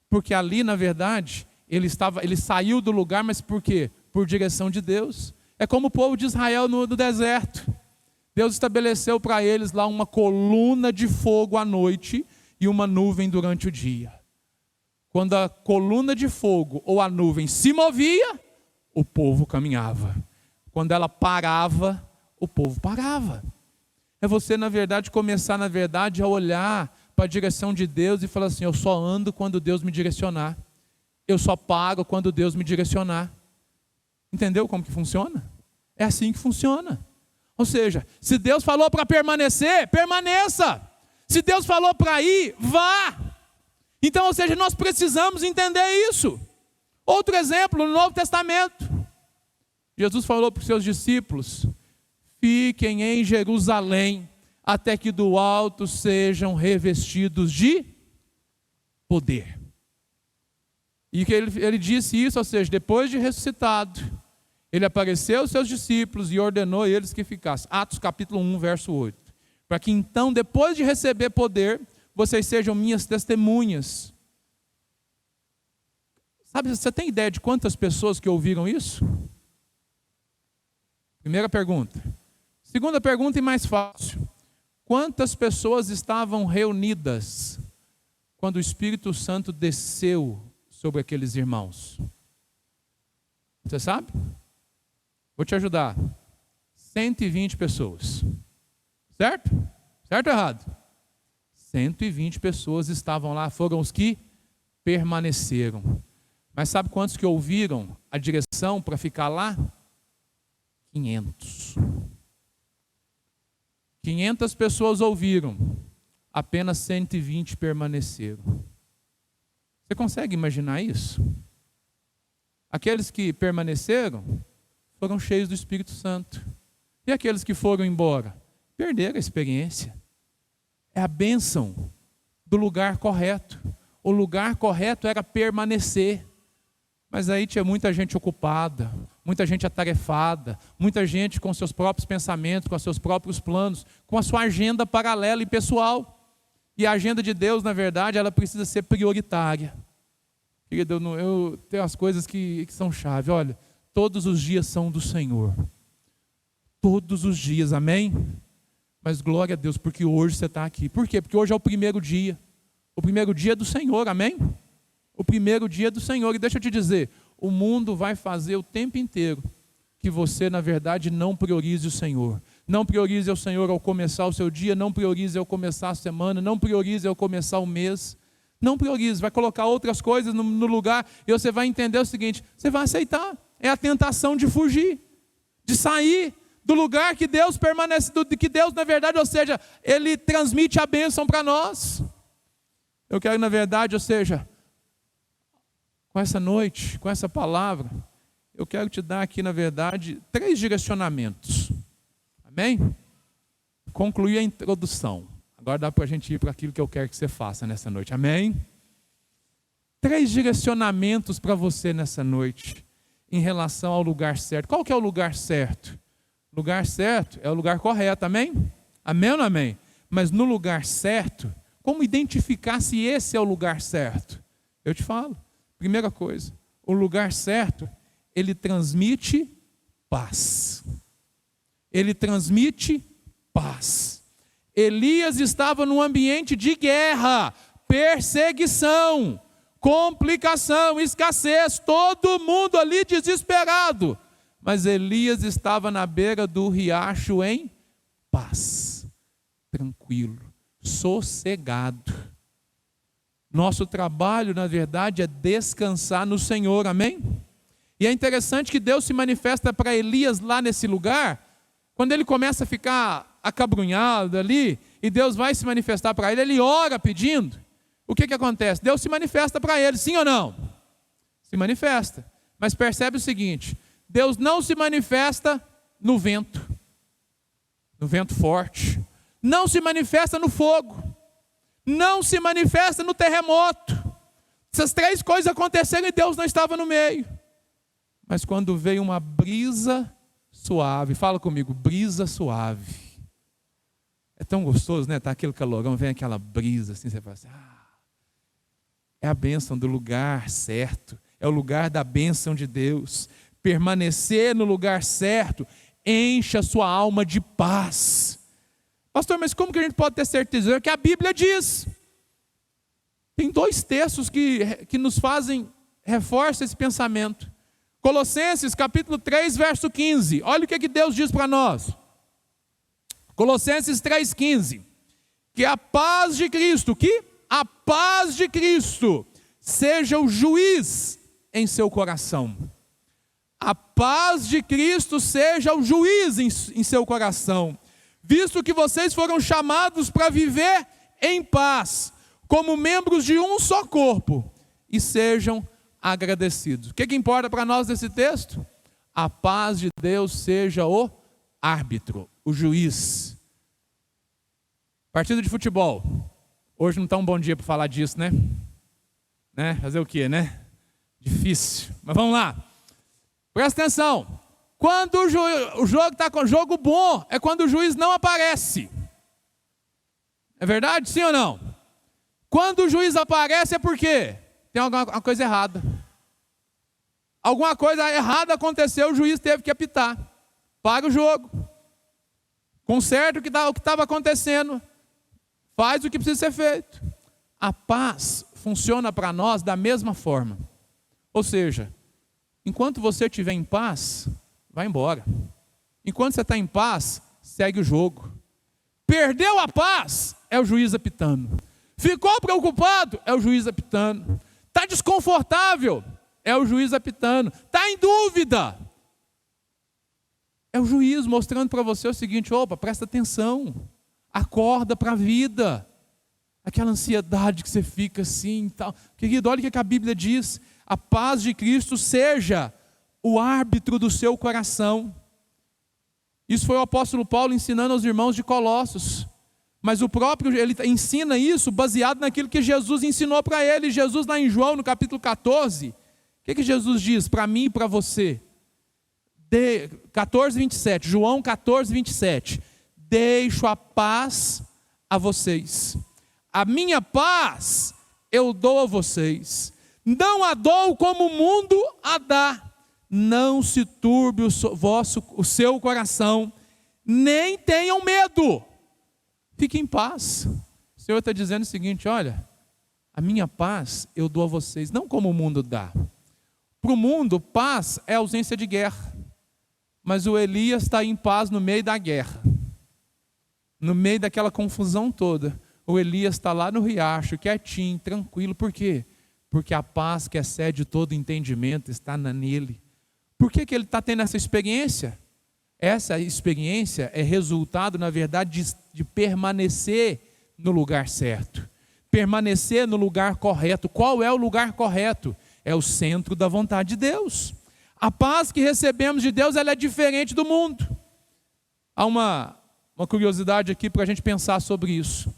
Porque ali, na verdade, ele saiu do lugar, mas por quê? Por direção de Deus. É como o povo de Israel no deserto. Deus estabeleceu para eles lá uma coluna de fogo à noite e uma nuvem durante o dia. Quando a coluna de fogo ou a nuvem se movia, o povo caminhava. Quando ela parava, o povo parava. É você, na verdade, começar, na verdade, a olhar para a direção de Deus e falar assim: eu só ando quando Deus me direcionar. Eu só paro quando Deus me direcionar. Entendeu como que funciona? É assim que funciona. Ou seja, se Deus falou para permanecer, permaneça. Se Deus falou para ir, vá. Então, ou seja, nós precisamos entender isso. Outro exemplo, no Novo Testamento. Jesus falou para os seus discípulos: fiquem em Jerusalém, até que do alto sejam revestidos de poder. E que ele disse isso, ou seja, depois de ressuscitado, ele apareceu aos seus discípulos e ordenou a eles que ficassem. Atos capítulo 1, verso 8. Para que então, depois de receber poder, vocês sejam minhas testemunhas. Sabe, você tem ideia de quantas pessoas que ouviram isso? Primeira pergunta. Segunda pergunta, e mais fácil: quantas pessoas estavam reunidas quando o Espírito Santo desceu sobre aqueles irmãos? Você sabe? Vou te ajudar. 120 pessoas. Certo? Certo ou errado? 120 pessoas estavam lá, foram os que permaneceram. Mas sabe quantos que ouviram a direção para ficar lá? 500. 500 pessoas ouviram, apenas 120 permaneceram. Você consegue imaginar isso? Aqueles que permaneceram foram cheios do Espírito Santo. E aqueles que foram embora perderam a experiência. É a bênção do lugar correto. O lugar correto era permanecer. Mas aí tinha muita gente ocupada, muita gente atarefada, muita gente com seus próprios pensamentos, com seus próprios planos, com a sua agenda paralela e pessoal. E a agenda de Deus, na verdade, ela precisa ser prioritária. Querido, eu tenho as coisas que são chave. Olha, todos os dias são do Senhor. Todos os dias, amém? Mas glória a Deus, porque hoje você está aqui. Por quê? Porque hoje é o primeiro dia. O primeiro dia do Senhor, amém? O primeiro dia do Senhor. E deixa eu te dizer, o mundo vai fazer o tempo inteiro que você, na verdade, não priorize o Senhor. Não priorize o Senhor ao começar o seu dia, não priorize ao começar a semana, não priorize ao começar o mês. Não priorize, vai colocar outras coisas no lugar e você vai entender o seguinte: você vai aceitar. É a tentação de fugir, de sair do lugar que Deus permanece, que Deus, na verdade, ou seja, Ele transmite a bênção para nós. Eu quero, na verdade, ou seja, com essa noite, com essa palavra, eu quero te dar aqui, na verdade, 3 direcionamentos. Amém? Concluir a introdução. Agora dá para a gente ir para aquilo que eu quero que você faça nessa noite. Amém? 3 direcionamentos para você nessa noite, em relação ao lugar certo. Qual que é o lugar certo? O lugar certo é o lugar correto, amém? Amém ou não amém? Mas no lugar certo, como identificar se esse é o lugar certo? Eu te falo. Primeira coisa, o lugar certo, ele transmite paz. Ele transmite paz. Elias estava num ambiente de guerra, perseguição, complicação, escassez, todo mundo ali desesperado. Mas Elias estava na beira do riacho em paz, tranquilo, sossegado. Nosso trabalho, na verdade, é descansar no Senhor, amém? E é interessante que Deus se manifesta para Elias lá nesse lugar, quando ele começa a ficar acabrunhado ali, e Deus vai se manifestar para ele, ele ora pedindo, o que acontece? Deus se manifesta para ele, sim ou não? Se manifesta. Mas percebe o seguinte, Deus não se manifesta no vento forte, não se manifesta no fogo, não se manifesta no terremoto. Essas três coisas aconteceram e Deus não estava no meio. Mas quando veio uma brisa suave, fala comigo, brisa suave. É tão gostoso, né? Tá aquele calorão, vem aquela brisa assim, você fala assim, é a bênção do lugar certo, é o lugar da bênção de Deus. Permanecer no lugar certo enche a sua alma de paz. Pastor, mas como que a gente pode ter certeza? É que a Bíblia diz. Tem dois textos que nos fazem, reforçam esse pensamento. Colossenses capítulo 3, verso 15. Olha o que Deus diz para nós. Colossenses 3,15. Que a paz de Cristo, seja o juiz em seu coração. A paz de Cristo seja o juiz em seu coração, visto que vocês foram chamados para viver em paz, como membros de um só corpo, e sejam agradecidos. O que importa para nós nesse texto? A paz de Deus seja o árbitro, o juiz. Partida de futebol. Hoje não está um bom dia para falar disso, né? Fazer o quê, né? Difícil. Mas vamos lá. Presta atenção. Quando o jogo está com jogo bom, é quando o juiz não aparece. É verdade? Sim ou não? Quando o juiz aparece é porque tem alguma coisa errada. Alguma coisa errada aconteceu, o juiz teve que apitar. Para o jogo. Conserta o que estava acontecendo. Faz o que precisa ser feito. A paz funciona para nós da mesma forma. Ou seja, enquanto você estiver em paz, vai embora. Enquanto você está em paz, segue o jogo. Perdeu a paz, é o juiz apitando. Ficou preocupado, é o juiz apitando. Está desconfortável, é o juiz apitando. Está em dúvida, é o juiz mostrando para você o seguinte: opa, presta atenção, acorda para a vida. Aquela ansiedade que você fica assim e tal. Querido, olha o que a Bíblia diz. A paz de Cristo seja o árbitro do seu coração. Isso foi o apóstolo Paulo ensinando aos irmãos de Colossos. Mas ele ensina isso baseado naquilo que Jesus ensinou para ele. Jesus lá em João, no capítulo 14, o que Jesus diz para mim e para você? 14, 27, João 14, 27. Deixo a paz a vocês. A minha paz eu dou a vocês. Não a dou como o mundo a dá. Não se turbe o seu coração, nem tenham medo. Fique em paz. O Senhor está dizendo o seguinte: olha, a minha paz eu dou a vocês, não como o mundo dá. Para o mundo, paz é ausência de guerra. Mas o Elias está em paz no meio da guerra. No meio daquela confusão toda, o Elias está lá no riacho, quietinho, tranquilo. Por quê? Porque a paz que excede todo entendimento está nele. Por que ele está tendo essa experiência? Essa experiência é resultado, na verdade, de permanecer no lugar certo. Permanecer no lugar correto. Qual é o lugar correto? É o centro da vontade de Deus. A paz que recebemos de Deus, ela é diferente do mundo. Há uma curiosidade aqui para a gente pensar sobre isso.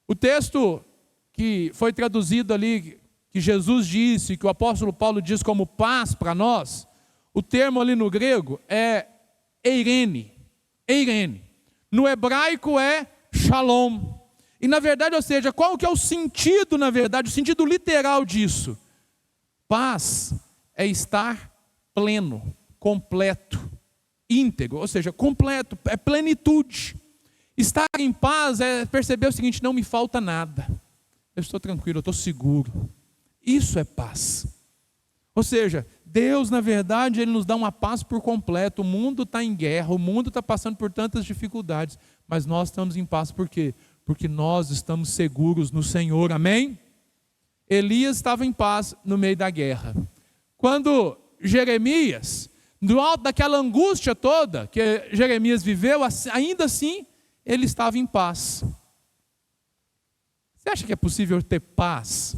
O texto que foi traduzido ali, que Jesus disse, que o apóstolo Paulo diz como paz para nós, o termo ali no grego é eirene. Eirene. No hebraico é shalom. E na verdade, ou seja, qual que é o sentido, na verdade, o sentido literal disso? Paz é estar pleno, completo, íntegro, ou seja, completo, é plenitude. Estar em paz é perceber o seguinte: não me falta nada. Eu estou tranquilo, eu estou seguro. Isso é paz. Ou seja, Deus, na verdade, Ele nos dá uma paz por completo. O mundo está em guerra, o mundo está passando por tantas dificuldades, mas nós estamos em paz. Por quê? Porque nós estamos seguros no Senhor, amém? Elias estava em paz no meio da guerra. Quando Jeremias no alto daquela angústia toda que Jeremias viveu, ainda assim, ele estava em paz. Você acha que é possível ter paz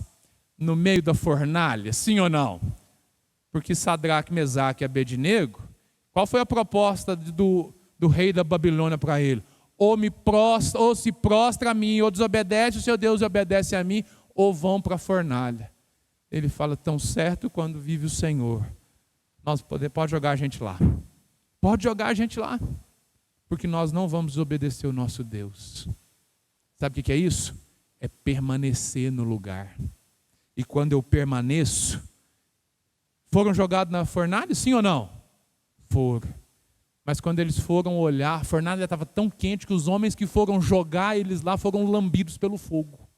no meio da fornalha, sim ou não? Porque Sadraque, Mesaque e Abednego, qual foi a proposta do rei da Babilônia para ele? Ou se prostra a mim, ou desobedece o seu Deus e obedece a mim, ou vão para a fornalha. Ele fala, tão certo quando vive o Senhor. Pode jogar a gente lá. Pode jogar a gente lá. Porque nós não vamos obedecer o nosso Deus. Sabe o que é isso? É permanecer no lugar. E quando eu permaneço, foram jogados na fornalha, sim ou não? Foram. Mas quando eles foram olhar, a fornalha estava tão quente que os homens que foram jogar eles lá foram lambidos pelo fogo.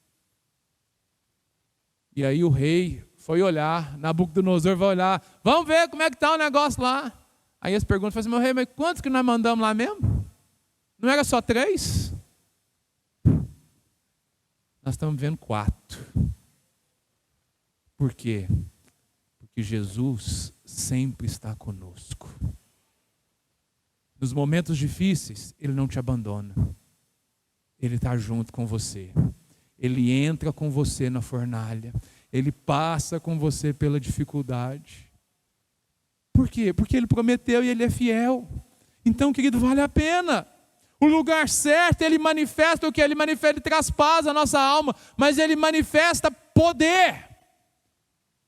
E aí o rei foi olhar, Nabucodonosor vai olhar, vamos ver como é que está o negócio lá. Aí eles perguntam, assim, meu rei, mas quantos que nós mandamos lá mesmo? Não era só 3? Nós estamos vendo 4. Por quê? Porque Jesus sempre está conosco. Nos momentos difíceis, Ele não te abandona. Ele está junto com você. Ele entra com você na fornalha. Ele passa com você pela dificuldade. Por quê? Porque Ele prometeu e Ele é fiel. Então, querido, vale a pena. O lugar certo, Ele manifesta o que? Ele manifesta, Ele traz paz à nossa alma, mas Ele manifesta poder.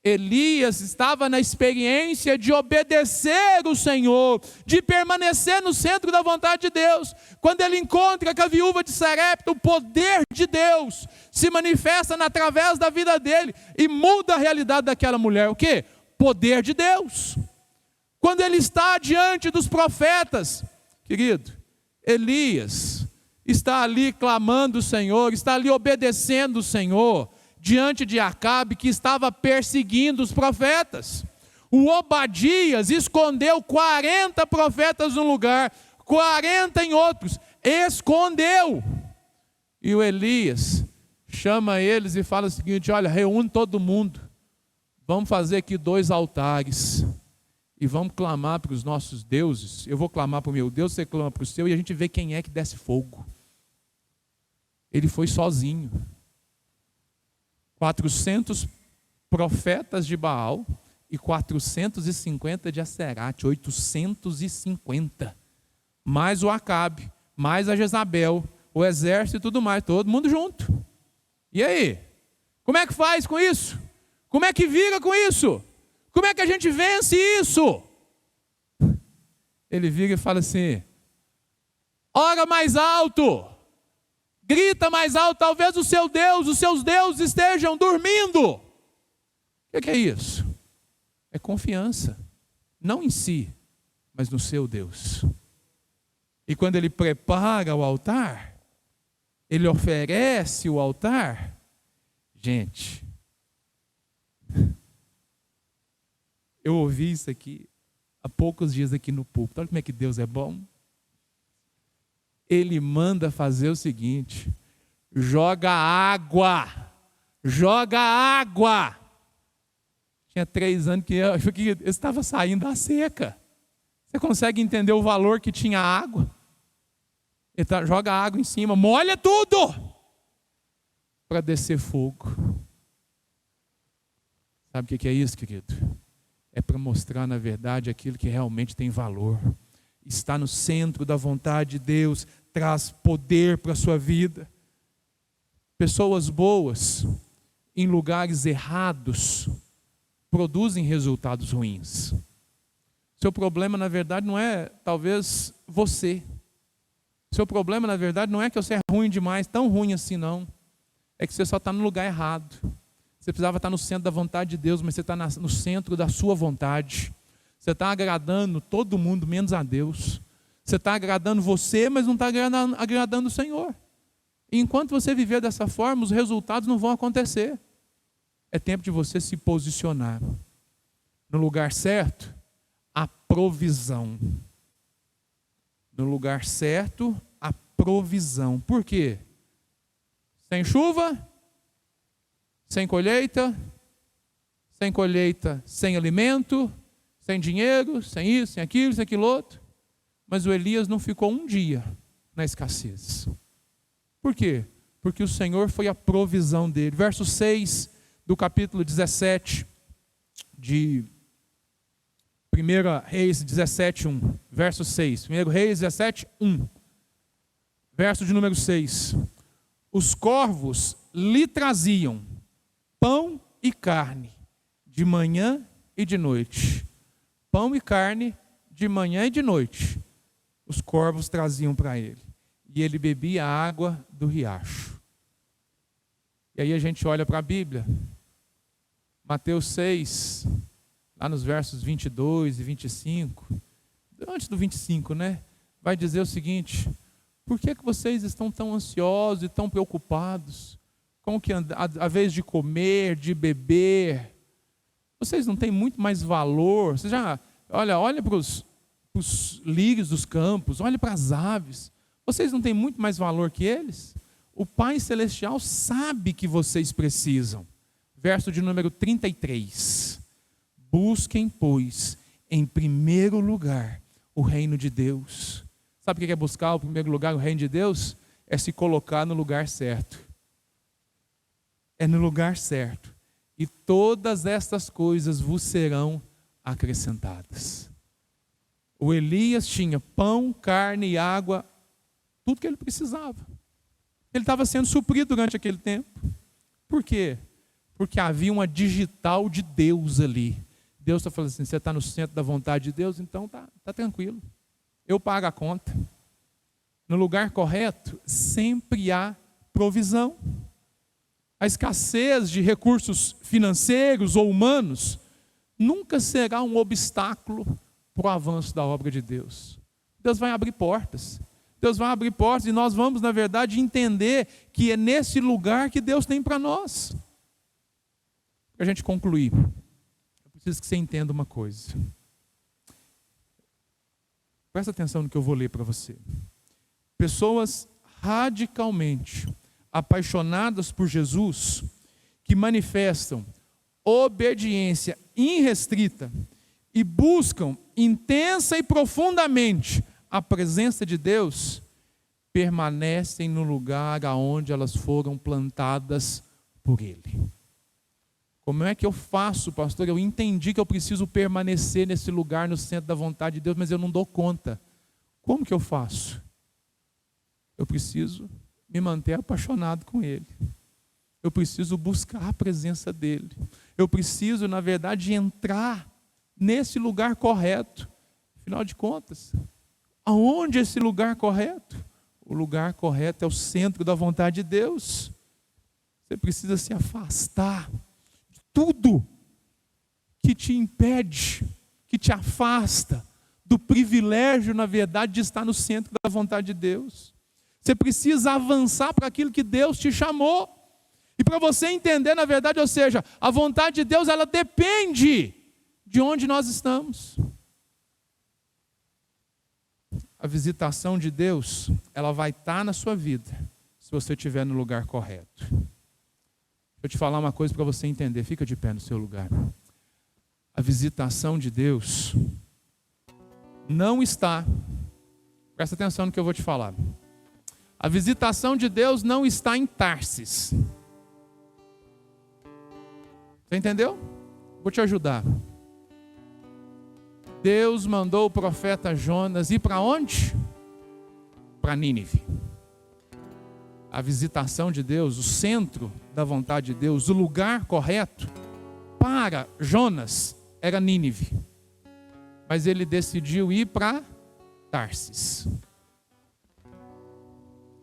Elias estava na experiência de obedecer o Senhor, de permanecer no centro da vontade de Deus. Quando ele encontra com a viúva de Sarepta, o poder de Deus se manifesta através da vida dele e muda a realidade daquela mulher. O quê? Poder de Deus. Quando ele está diante dos profetas, querido, Elias está ali clamando o Senhor, está ali obedecendo o Senhor, diante de Acabe, que estava perseguindo os profetas. O Obadias escondeu 40 profetas num lugar, 40 em outros, escondeu. E o Elias chama eles e fala o seguinte, olha, reúne todo mundo, vamos fazer aqui 2 altares, e vamos clamar para os nossos deuses. Eu vou clamar para o meu Deus, você clama para o seu, e a gente vê quem é que desce fogo. Ele foi sozinho. 400 profetas de Baal e 450 de Aserate, 850. Mais o Acabe, mais a Jezabel, o exército e tudo mais, todo mundo junto. E aí? Como é que faz com isso? Como é que vira com isso? Como é que a gente vence isso? Ele vira e fala assim, ora mais alto. Grita mais alto, talvez o seu Deus, os seus deuses estejam dormindo. O que é isso? É confiança, não em si, mas no seu Deus. E quando ele prepara o altar, ele oferece o altar, gente, eu ouvi isso aqui há poucos dias aqui no púlpito, olha como é que Deus é bom. Ele manda fazer o seguinte, joga água. Tinha 3 anos que eu estava saindo da seca. Você consegue entender o valor que tinha a água? Ele joga água em cima, molha tudo, para descer fogo. Sabe o que é isso, querido? É para mostrar, na verdade, aquilo que realmente tem valor. Está no centro da vontade de Deus, traz poder para a sua vida. Pessoas boas, em lugares errados, produzem resultados ruins. Seu problema, na verdade, não é, talvez, você. Seu problema, na verdade, não é que você é ruim demais, tão ruim assim não. É que você só está no lugar errado. Você precisava estar no centro da vontade de Deus, mas você está no centro da sua vontade. Você está agradando todo mundo, menos a Deus. Você está agradando você, mas não está agradando o Senhor. E enquanto você viver dessa forma, os resultados não vão acontecer. É tempo de você se posicionar. No lugar certo, a provisão. No lugar certo, a provisão. Por quê? Sem chuva, sem colheita, sem alimento, sem dinheiro, sem isso, sem aquilo, sem aquilo outro. Mas o Elias não ficou um dia na escassez. Por quê? Porque o Senhor foi a provisão dele. Verso 6 do capítulo 17 de 1 Reis 17, 1. Verso 6. 1 Reis 17, 1. Verso de número 6. Os corvos lhe traziam pão e carne, de manhã e de noite. Pão e carne, de manhã e de noite. Os corvos traziam para ele. E ele bebia a água do riacho. E aí a gente olha para a Bíblia. Mateus 6, lá nos versos 22 e 25. Antes do 25, né? Vai dizer o seguinte: por que vocês estão tão ansiosos e tão preocupados? Como que a vez de comer, de beber, vocês não têm muito mais valor? Você já olha para os lírios dos campos, olha para as aves. Vocês não têm muito mais valor que eles? O Pai Celestial sabe que vocês precisam. Verso de número 33. Busquem, pois, em primeiro lugar o reino de Deus. Sabe o que é buscar em primeiro lugar o reino de Deus? É se colocar no lugar certo. É no lugar certo. E todas estas coisas vos serão acrescentadas. O Elias tinha pão, carne e água, tudo que ele precisava. Ele estava sendo suprido durante aquele tempo. Por quê? Porque havia uma digital de Deus ali. Deus está falando assim: você está no centro da vontade de Deus, então tá tranquilo. Eu pago a conta. No lugar correto, sempre há provisão. A escassez de recursos financeiros ou humanos nunca será um obstáculo para o avanço da obra de Deus. Deus vai abrir portas. Deus vai abrir portas e nós vamos, na verdade, entender que é nesse lugar que Deus tem para nós. Para a gente concluir, eu preciso que você entenda uma coisa. Presta atenção no que eu vou ler para você. Pessoas radicalmente apaixonadas por Jesus, que manifestam obediência irrestrita e buscam intensa e profundamente a presença de Deus, permanecem no lugar aonde elas foram plantadas por Ele. Como é que eu faço, pastor? Eu entendi que eu preciso permanecer nesse lugar, no centro da vontade de Deus, mas eu não dou conta. Como que eu faço? Eu preciso me manter apaixonado com Ele. Eu preciso buscar a presença dEle. Eu preciso, na verdade, entrar nesse lugar correto. Afinal de contas, aonde é esse lugar correto? O lugar correto é o centro da vontade de Deus. Você precisa se afastar de tudo que te impede, que te afasta do privilégio, na verdade, de estar no centro da vontade de Deus. Você precisa avançar para aquilo que Deus te chamou. E para você entender, na verdade, ou seja, a vontade de Deus, ela depende de onde nós estamos. A visitação de Deus, ela vai estar na sua vida, se você estiver no lugar correto. Deixa eu te falar uma coisa para você entender, fica de pé no seu lugar. A visitação de Deus não está, presta atenção no que eu vou te falar. A visitação de Deus não está em Tarsis. Você entendeu? Vou te ajudar. Deus mandou o profeta Jonas ir para onde? Para Nínive. A visitação de Deus, o centro da vontade de Deus, o lugar correto para Jonas era Nínive. Mas ele decidiu ir para Tarsis.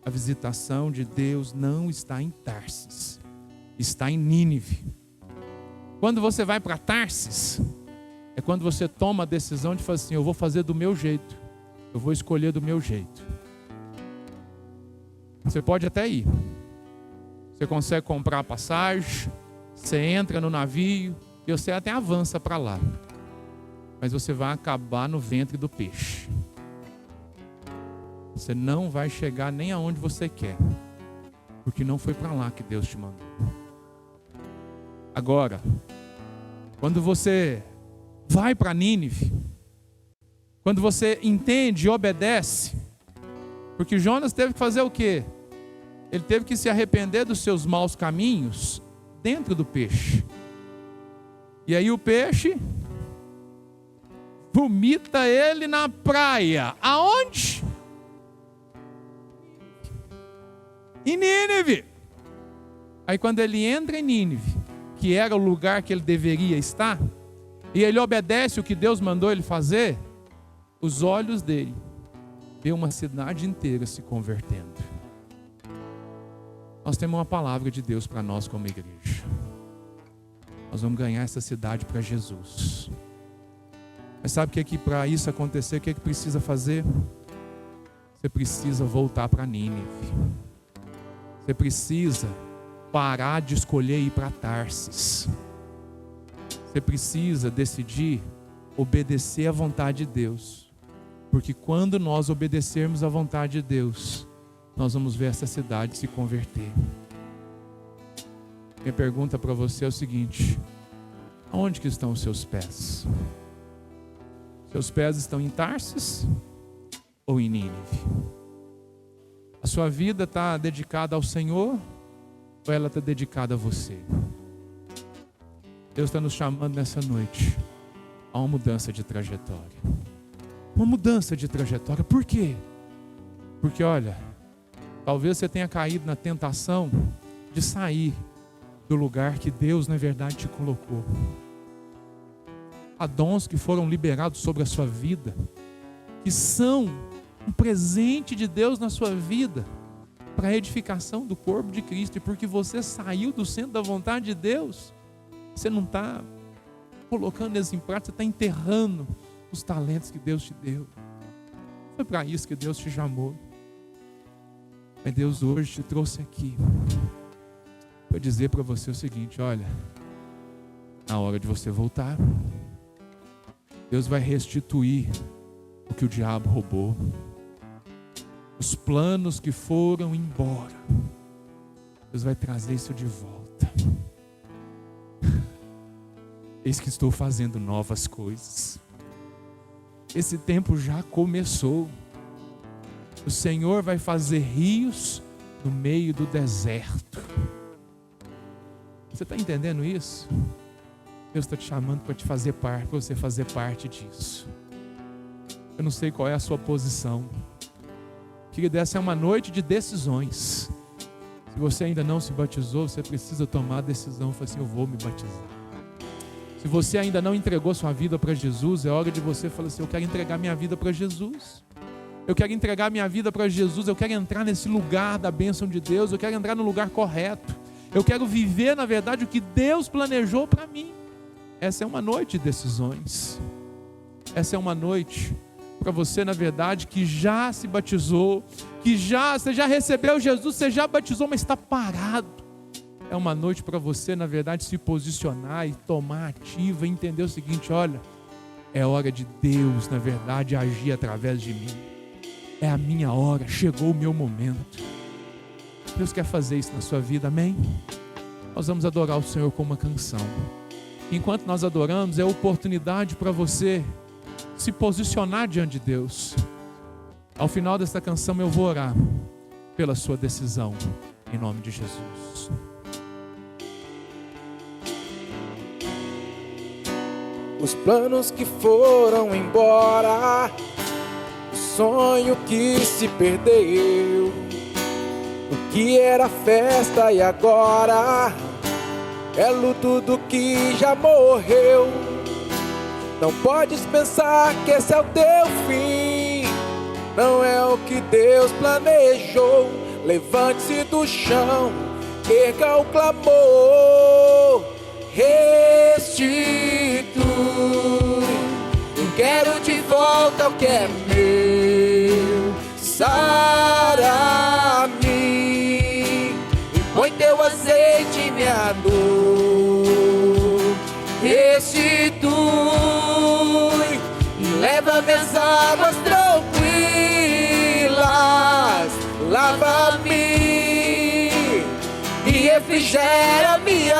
A visitação de Deus não está em Tarsis, está em Nínive. Quando você vai para Tarsis, é quando você toma a decisão de falar assim: eu vou fazer do meu jeito, eu vou escolher do meu jeito. Você pode até ir, você consegue comprar a passagem, você entra no navio e você até avança para lá, mas você vai acabar no ventre do peixe. Você não vai chegar nem aonde você quer, porque não foi para lá que Deus te mandou. Agora, quando você vai para Nínive. Quando você entende e obedece, porque Jonas teve que fazer o quê? Ele teve que se arrepender dos seus maus caminhos dentro do peixe. E aí o peixe vomita ele na praia. Aonde? Em Nínive. Aí quando ele entra em Nínive, que era o lugar que ele deveria estar, e ele obedece o que Deus mandou ele fazer, os olhos dele vê uma cidade inteira se convertendo. Nós temos uma palavra de Deus para nós como igreja. Nós vamos ganhar essa cidade para Jesus. Mas sabe o que para isso acontecer, o que precisa fazer? Você precisa voltar para Nínive. Você precisa parar de escolher ir para Tarsis. Você precisa decidir obedecer à vontade de Deus. Porque quando nós obedecermos à vontade de Deus, nós vamos ver essa cidade se converter. Minha pergunta para você é o seguinte: aonde que estão os seus pés? Seus pés estão em Tarsis ou em Nínive? A sua vida está dedicada ao Senhor ou ela está dedicada a você? Deus está nos chamando nessa noite a uma mudança de trajetória. Uma mudança de trajetória. Por quê? Porque olha, talvez você tenha caído na tentação de sair do lugar que Deus na verdade te colocou. Há dons que foram liberados sobre a sua vida, que são um presente de Deus na sua vida, para a edificação do corpo de Cristo. E porque você saiu do centro da vontade de Deus, você não está colocando eles em prática, você está enterrando os talentos que Deus te deu. Foi para isso que Deus te chamou. Mas Deus hoje te trouxe aqui para dizer para você o seguinte: olha, na hora de você voltar, Deus vai restituir o que o diabo roubou. Os planos que foram embora, Deus vai trazer isso de volta. Eis que estou fazendo novas coisas. Esse tempo já começou. O Senhor vai fazer rios no meio do deserto. Você está entendendo isso? Deus está te chamando para te fazer parte, para você fazer parte disso. Eu não sei qual é a sua posição. Querida, essa é uma noite de decisões. Se você ainda não se batizou, você precisa tomar a decisão. Falar assim: eu vou me batizar. Se você ainda não entregou sua vida para Jesus, é hora de você falar assim: eu quero entregar minha vida para Jesus. Eu quero entregar minha vida para Jesus. Eu quero entrar nesse lugar da bênção de Deus. Eu quero entrar no lugar correto. Eu quero viver, na verdade, o que Deus planejou para mim. Essa é uma noite de decisões. Essa é uma noite para você, na verdade, que já se batizou, você já recebeu Jesus, você já batizou, mas está parado. É uma noite para você, na verdade, se posicionar e tomar ativa e entender o seguinte: olha, é hora de Deus, na verdade, agir através de mim. É a minha hora, chegou o meu momento. Deus quer fazer isso na sua vida, amém? Nós vamos adorar o Senhor com uma canção. Enquanto nós adoramos, é oportunidade para você se posicionar diante de Deus. Ao final desta canção eu vou orar pela sua decisão, em nome de Jesus. Os planos que foram embora, o sonho que se perdeu, o que era festa e agora é luto do que já morreu. Não podes pensar que esse é o teu fim, não é o que Deus planejou. Levante-se do chão, erga o clamor, restitui. Eu quero de volta o que é meu, sara-me e põe teu azeite em minha dor. Restitui e leva minhas águas tranquilas, lava-me e refrigera minha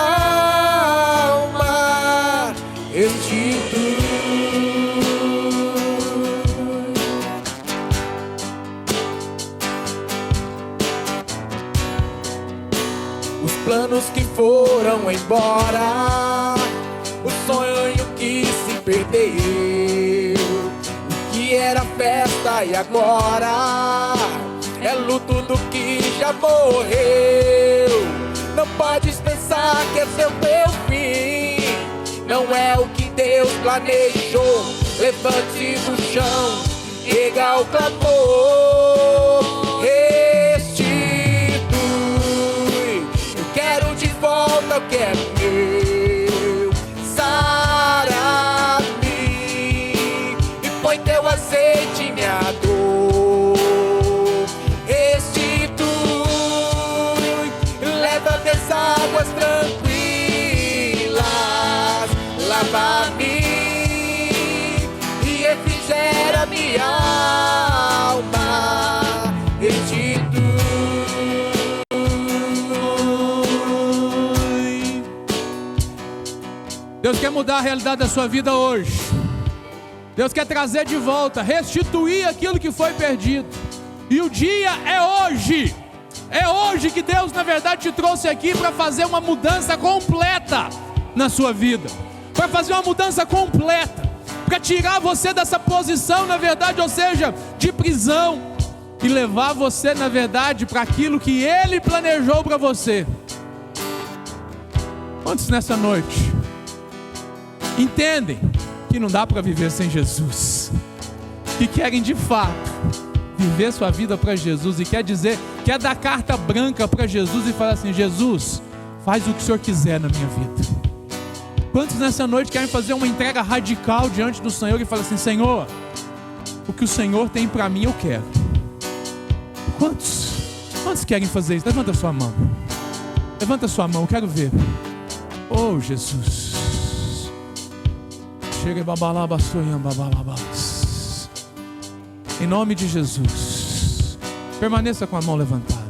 alma. Restitui. planos que foram embora, o sonho que se perdeu, o que era festa e agora é luto do que já morreu. Não podes pensar que esse é o teu fim, não é o que Deus planejou. Levante do chão, erga o clamor, restitui. Eu quero de volta o que é meu, sara-me e põe teu azeite em minha dor. Restitui, leva-me as águas tranquilas, lava-me e refrigera minha alma. Restitui. Deus quer mudar a realidade da sua vida hoje. Deus quer trazer de volta, restituir aquilo que foi perdido. E o dia é hoje. É hoje que Deus, na verdade, te trouxe aqui para fazer uma mudança completa na sua vida. Para fazer uma mudança completa. Para tirar você dessa posição, na verdade, ou seja, de prisão. E levar você, na verdade, para aquilo que Ele planejou para você. Quantos nessa noite entendem que não dá para viver sem Jesus, que querem de fato viver sua vida para Jesus e quer dar carta branca para Jesus e falar assim: Jesus, faz o que o Senhor quiser na minha vida? Quantos nessa noite querem fazer uma entrega radical diante do Senhor e falar assim: Senhor, o que o Senhor tem para mim eu quero? Quantos querem fazer isso? Levanta a sua mão, eu quero ver. Oh Jesus, em nome de Jesus, permaneça com a mão levantada.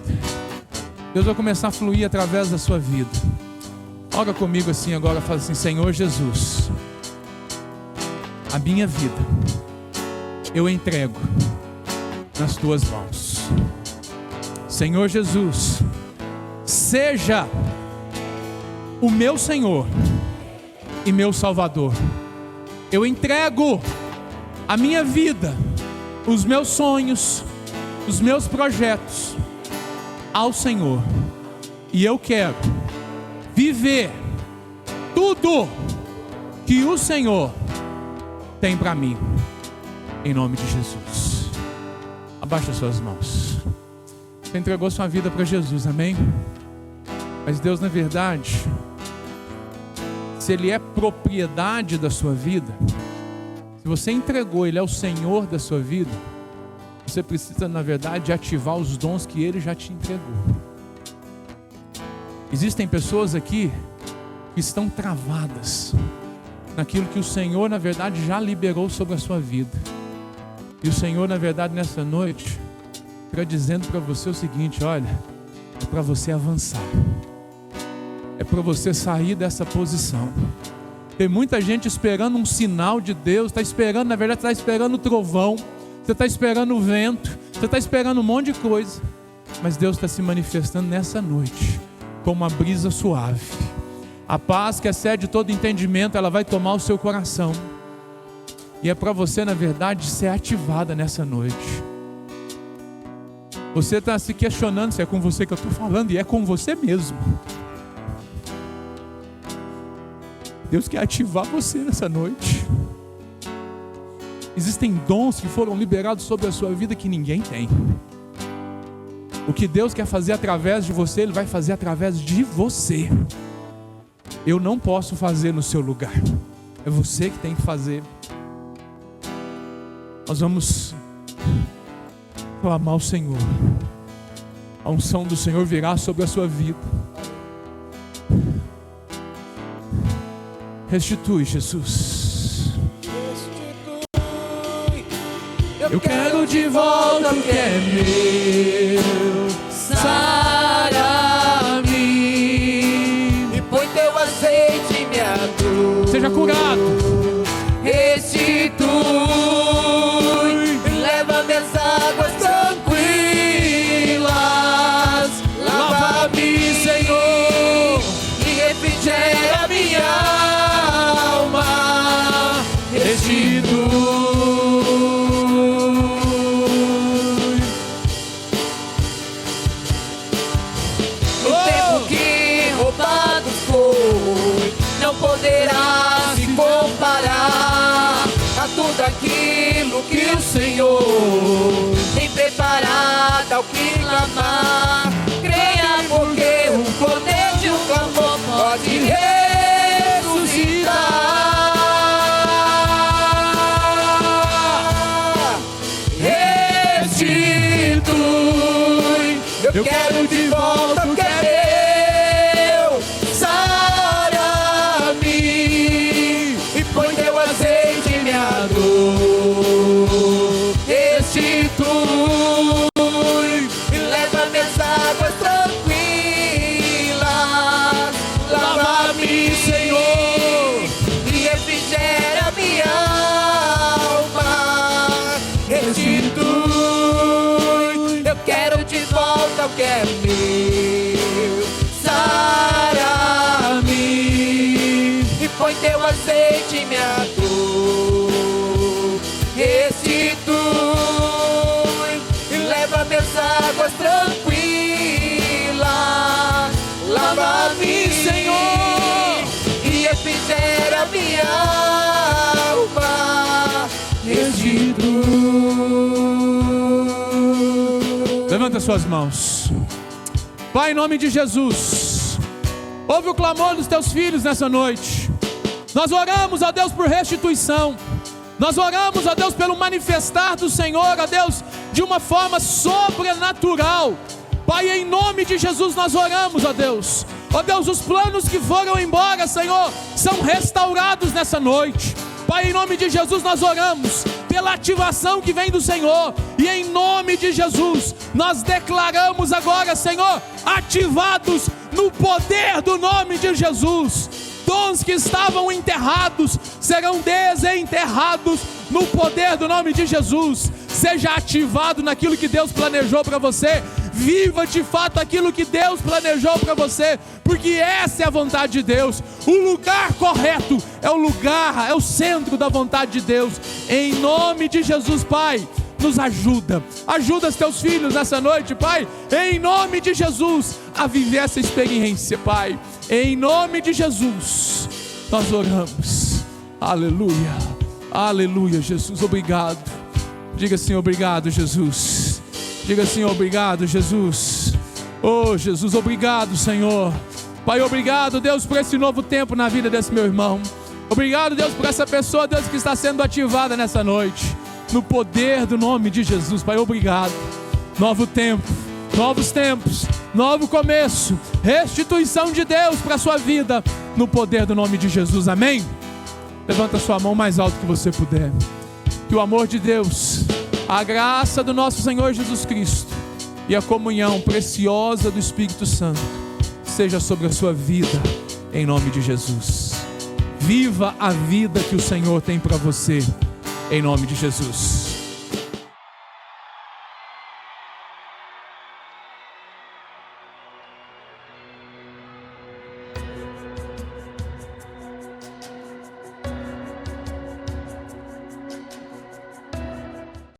Deus vai começar a fluir através da sua vida. Ora comigo assim agora, fala assim: Senhor Jesus, a minha vida eu entrego nas tuas mãos. Senhor Jesus, seja o meu Senhor e meu Salvador. Eu entrego a minha vida, os meus sonhos, os meus projetos ao Senhor. E eu quero viver tudo que o Senhor tem para mim. Em nome de Jesus. Abaixa suas mãos. Você entregou sua vida para Jesus, amém? Mas Deus, na verdade, se Ele é propriedade da sua vida, se você entregou, Ele é o Senhor da sua vida, você precisa, na verdade, ativar os dons que Ele já te entregou. Existem pessoas aqui que estão travadas naquilo que o Senhor, na verdade, já liberou sobre a sua vida. E o Senhor, na verdade, nessa noite, está dizendo para você o seguinte: olha, é para você avançar. É para você sair dessa posição. Tem muita gente esperando um sinal de Deus. Está esperando, na verdade, está esperando o trovão. Você está esperando o vento. Você está esperando um monte de coisa. Mas Deus está se manifestando nessa noite como uma brisa suave. A paz que excede todo entendimento, ela vai tomar o seu coração. E é para você, na verdade, ser ativada nessa noite. Você está se questionando se é com você que eu estou falando, e é com você mesmo. Deus quer ativar você nessa noite. Existem dons que foram liberados sobre a sua vida que ninguém tem. O que Deus quer fazer através de você, Ele vai fazer através de você. Eu não posso fazer no seu lugar. É você que tem que fazer. Nós vamos clamar ao Senhor. A unção do Senhor virá sobre a sua vida. Restitui, Jesus. Eu quero de volta o que é meu. Sara-me e põe teu azeite em minha dor. Seja curado. Restitui e leva-me as águas tranquilas. Lava-me, Senhor. o Senhor tem preparado ao que clamar. Creia porque o poder de um clamor pode ressuscitar. Restitui, eu quero de volta o que é meu. Sara-me e põe teu azeite em minha dor. Restitui e leva minhas águas tranquilas. Lava-me, Senhor, e refrigera minha alma. Restitui, eu quero de volta o que é meu. Sara-me e põe teu azeite em minha dor. Restitui e leva minhas águas tranquilas. Lava-me, Senhor, e refrigera minha alma. Restitui. Levanta suas mãos. Pai, em nome de Jesus, ouve o clamor dos teus filhos nessa noite. Nós oramos, ó Deus, por restituição. Nós oramos, ó Deus, pelo manifestar do Senhor, ó Deus, de uma forma sobrenatural. Pai, em nome de Jesus nós oramos, ó Deus. Ó Deus, os planos que foram embora, Senhor, são restaurados nessa noite. Pai, em nome de Jesus nós oramos pela ativação que vem do Senhor. E em nome de Jesus nós declaramos agora, Senhor, ativados no poder do nome de Jesus. Dons que estavam enterrados serão desenterrados no poder do nome de Jesus. Seja ativado naquilo que Deus planejou para você. Viva de fato aquilo que Deus planejou para você, porque essa é a vontade de Deus. O lugar correto é o lugar, é o centro da vontade de Deus. Em nome de Jesus, Pai, nos ajuda os teus filhos nessa noite, Pai, em nome de Jesus, a viver essa experiência, Pai, em nome de Jesus, nós oramos. Aleluia, aleluia, Jesus, obrigado. Diga assim, obrigado, Jesus. Diga assim, obrigado, Jesus. Oh, Jesus, obrigado, Senhor. Pai, obrigado, Deus, por esse novo tempo na vida desse meu irmão. Obrigado, Deus, por essa pessoa, Deus, que está sendo ativada nessa noite, no poder do nome de Jesus. Pai, obrigado. Novo tempo, novos tempos, novo começo, restituição de Deus para a sua vida, no poder do nome de Jesus. Amém? Levanta sua mão mais alto que você puder. Que o amor de Deus, a graça do nosso Senhor Jesus Cristo e a comunhão preciosa do Espírito Santo seja sobre a sua vida, em nome de Jesus. Viva a vida que o Senhor tem para você, em nome de Jesus.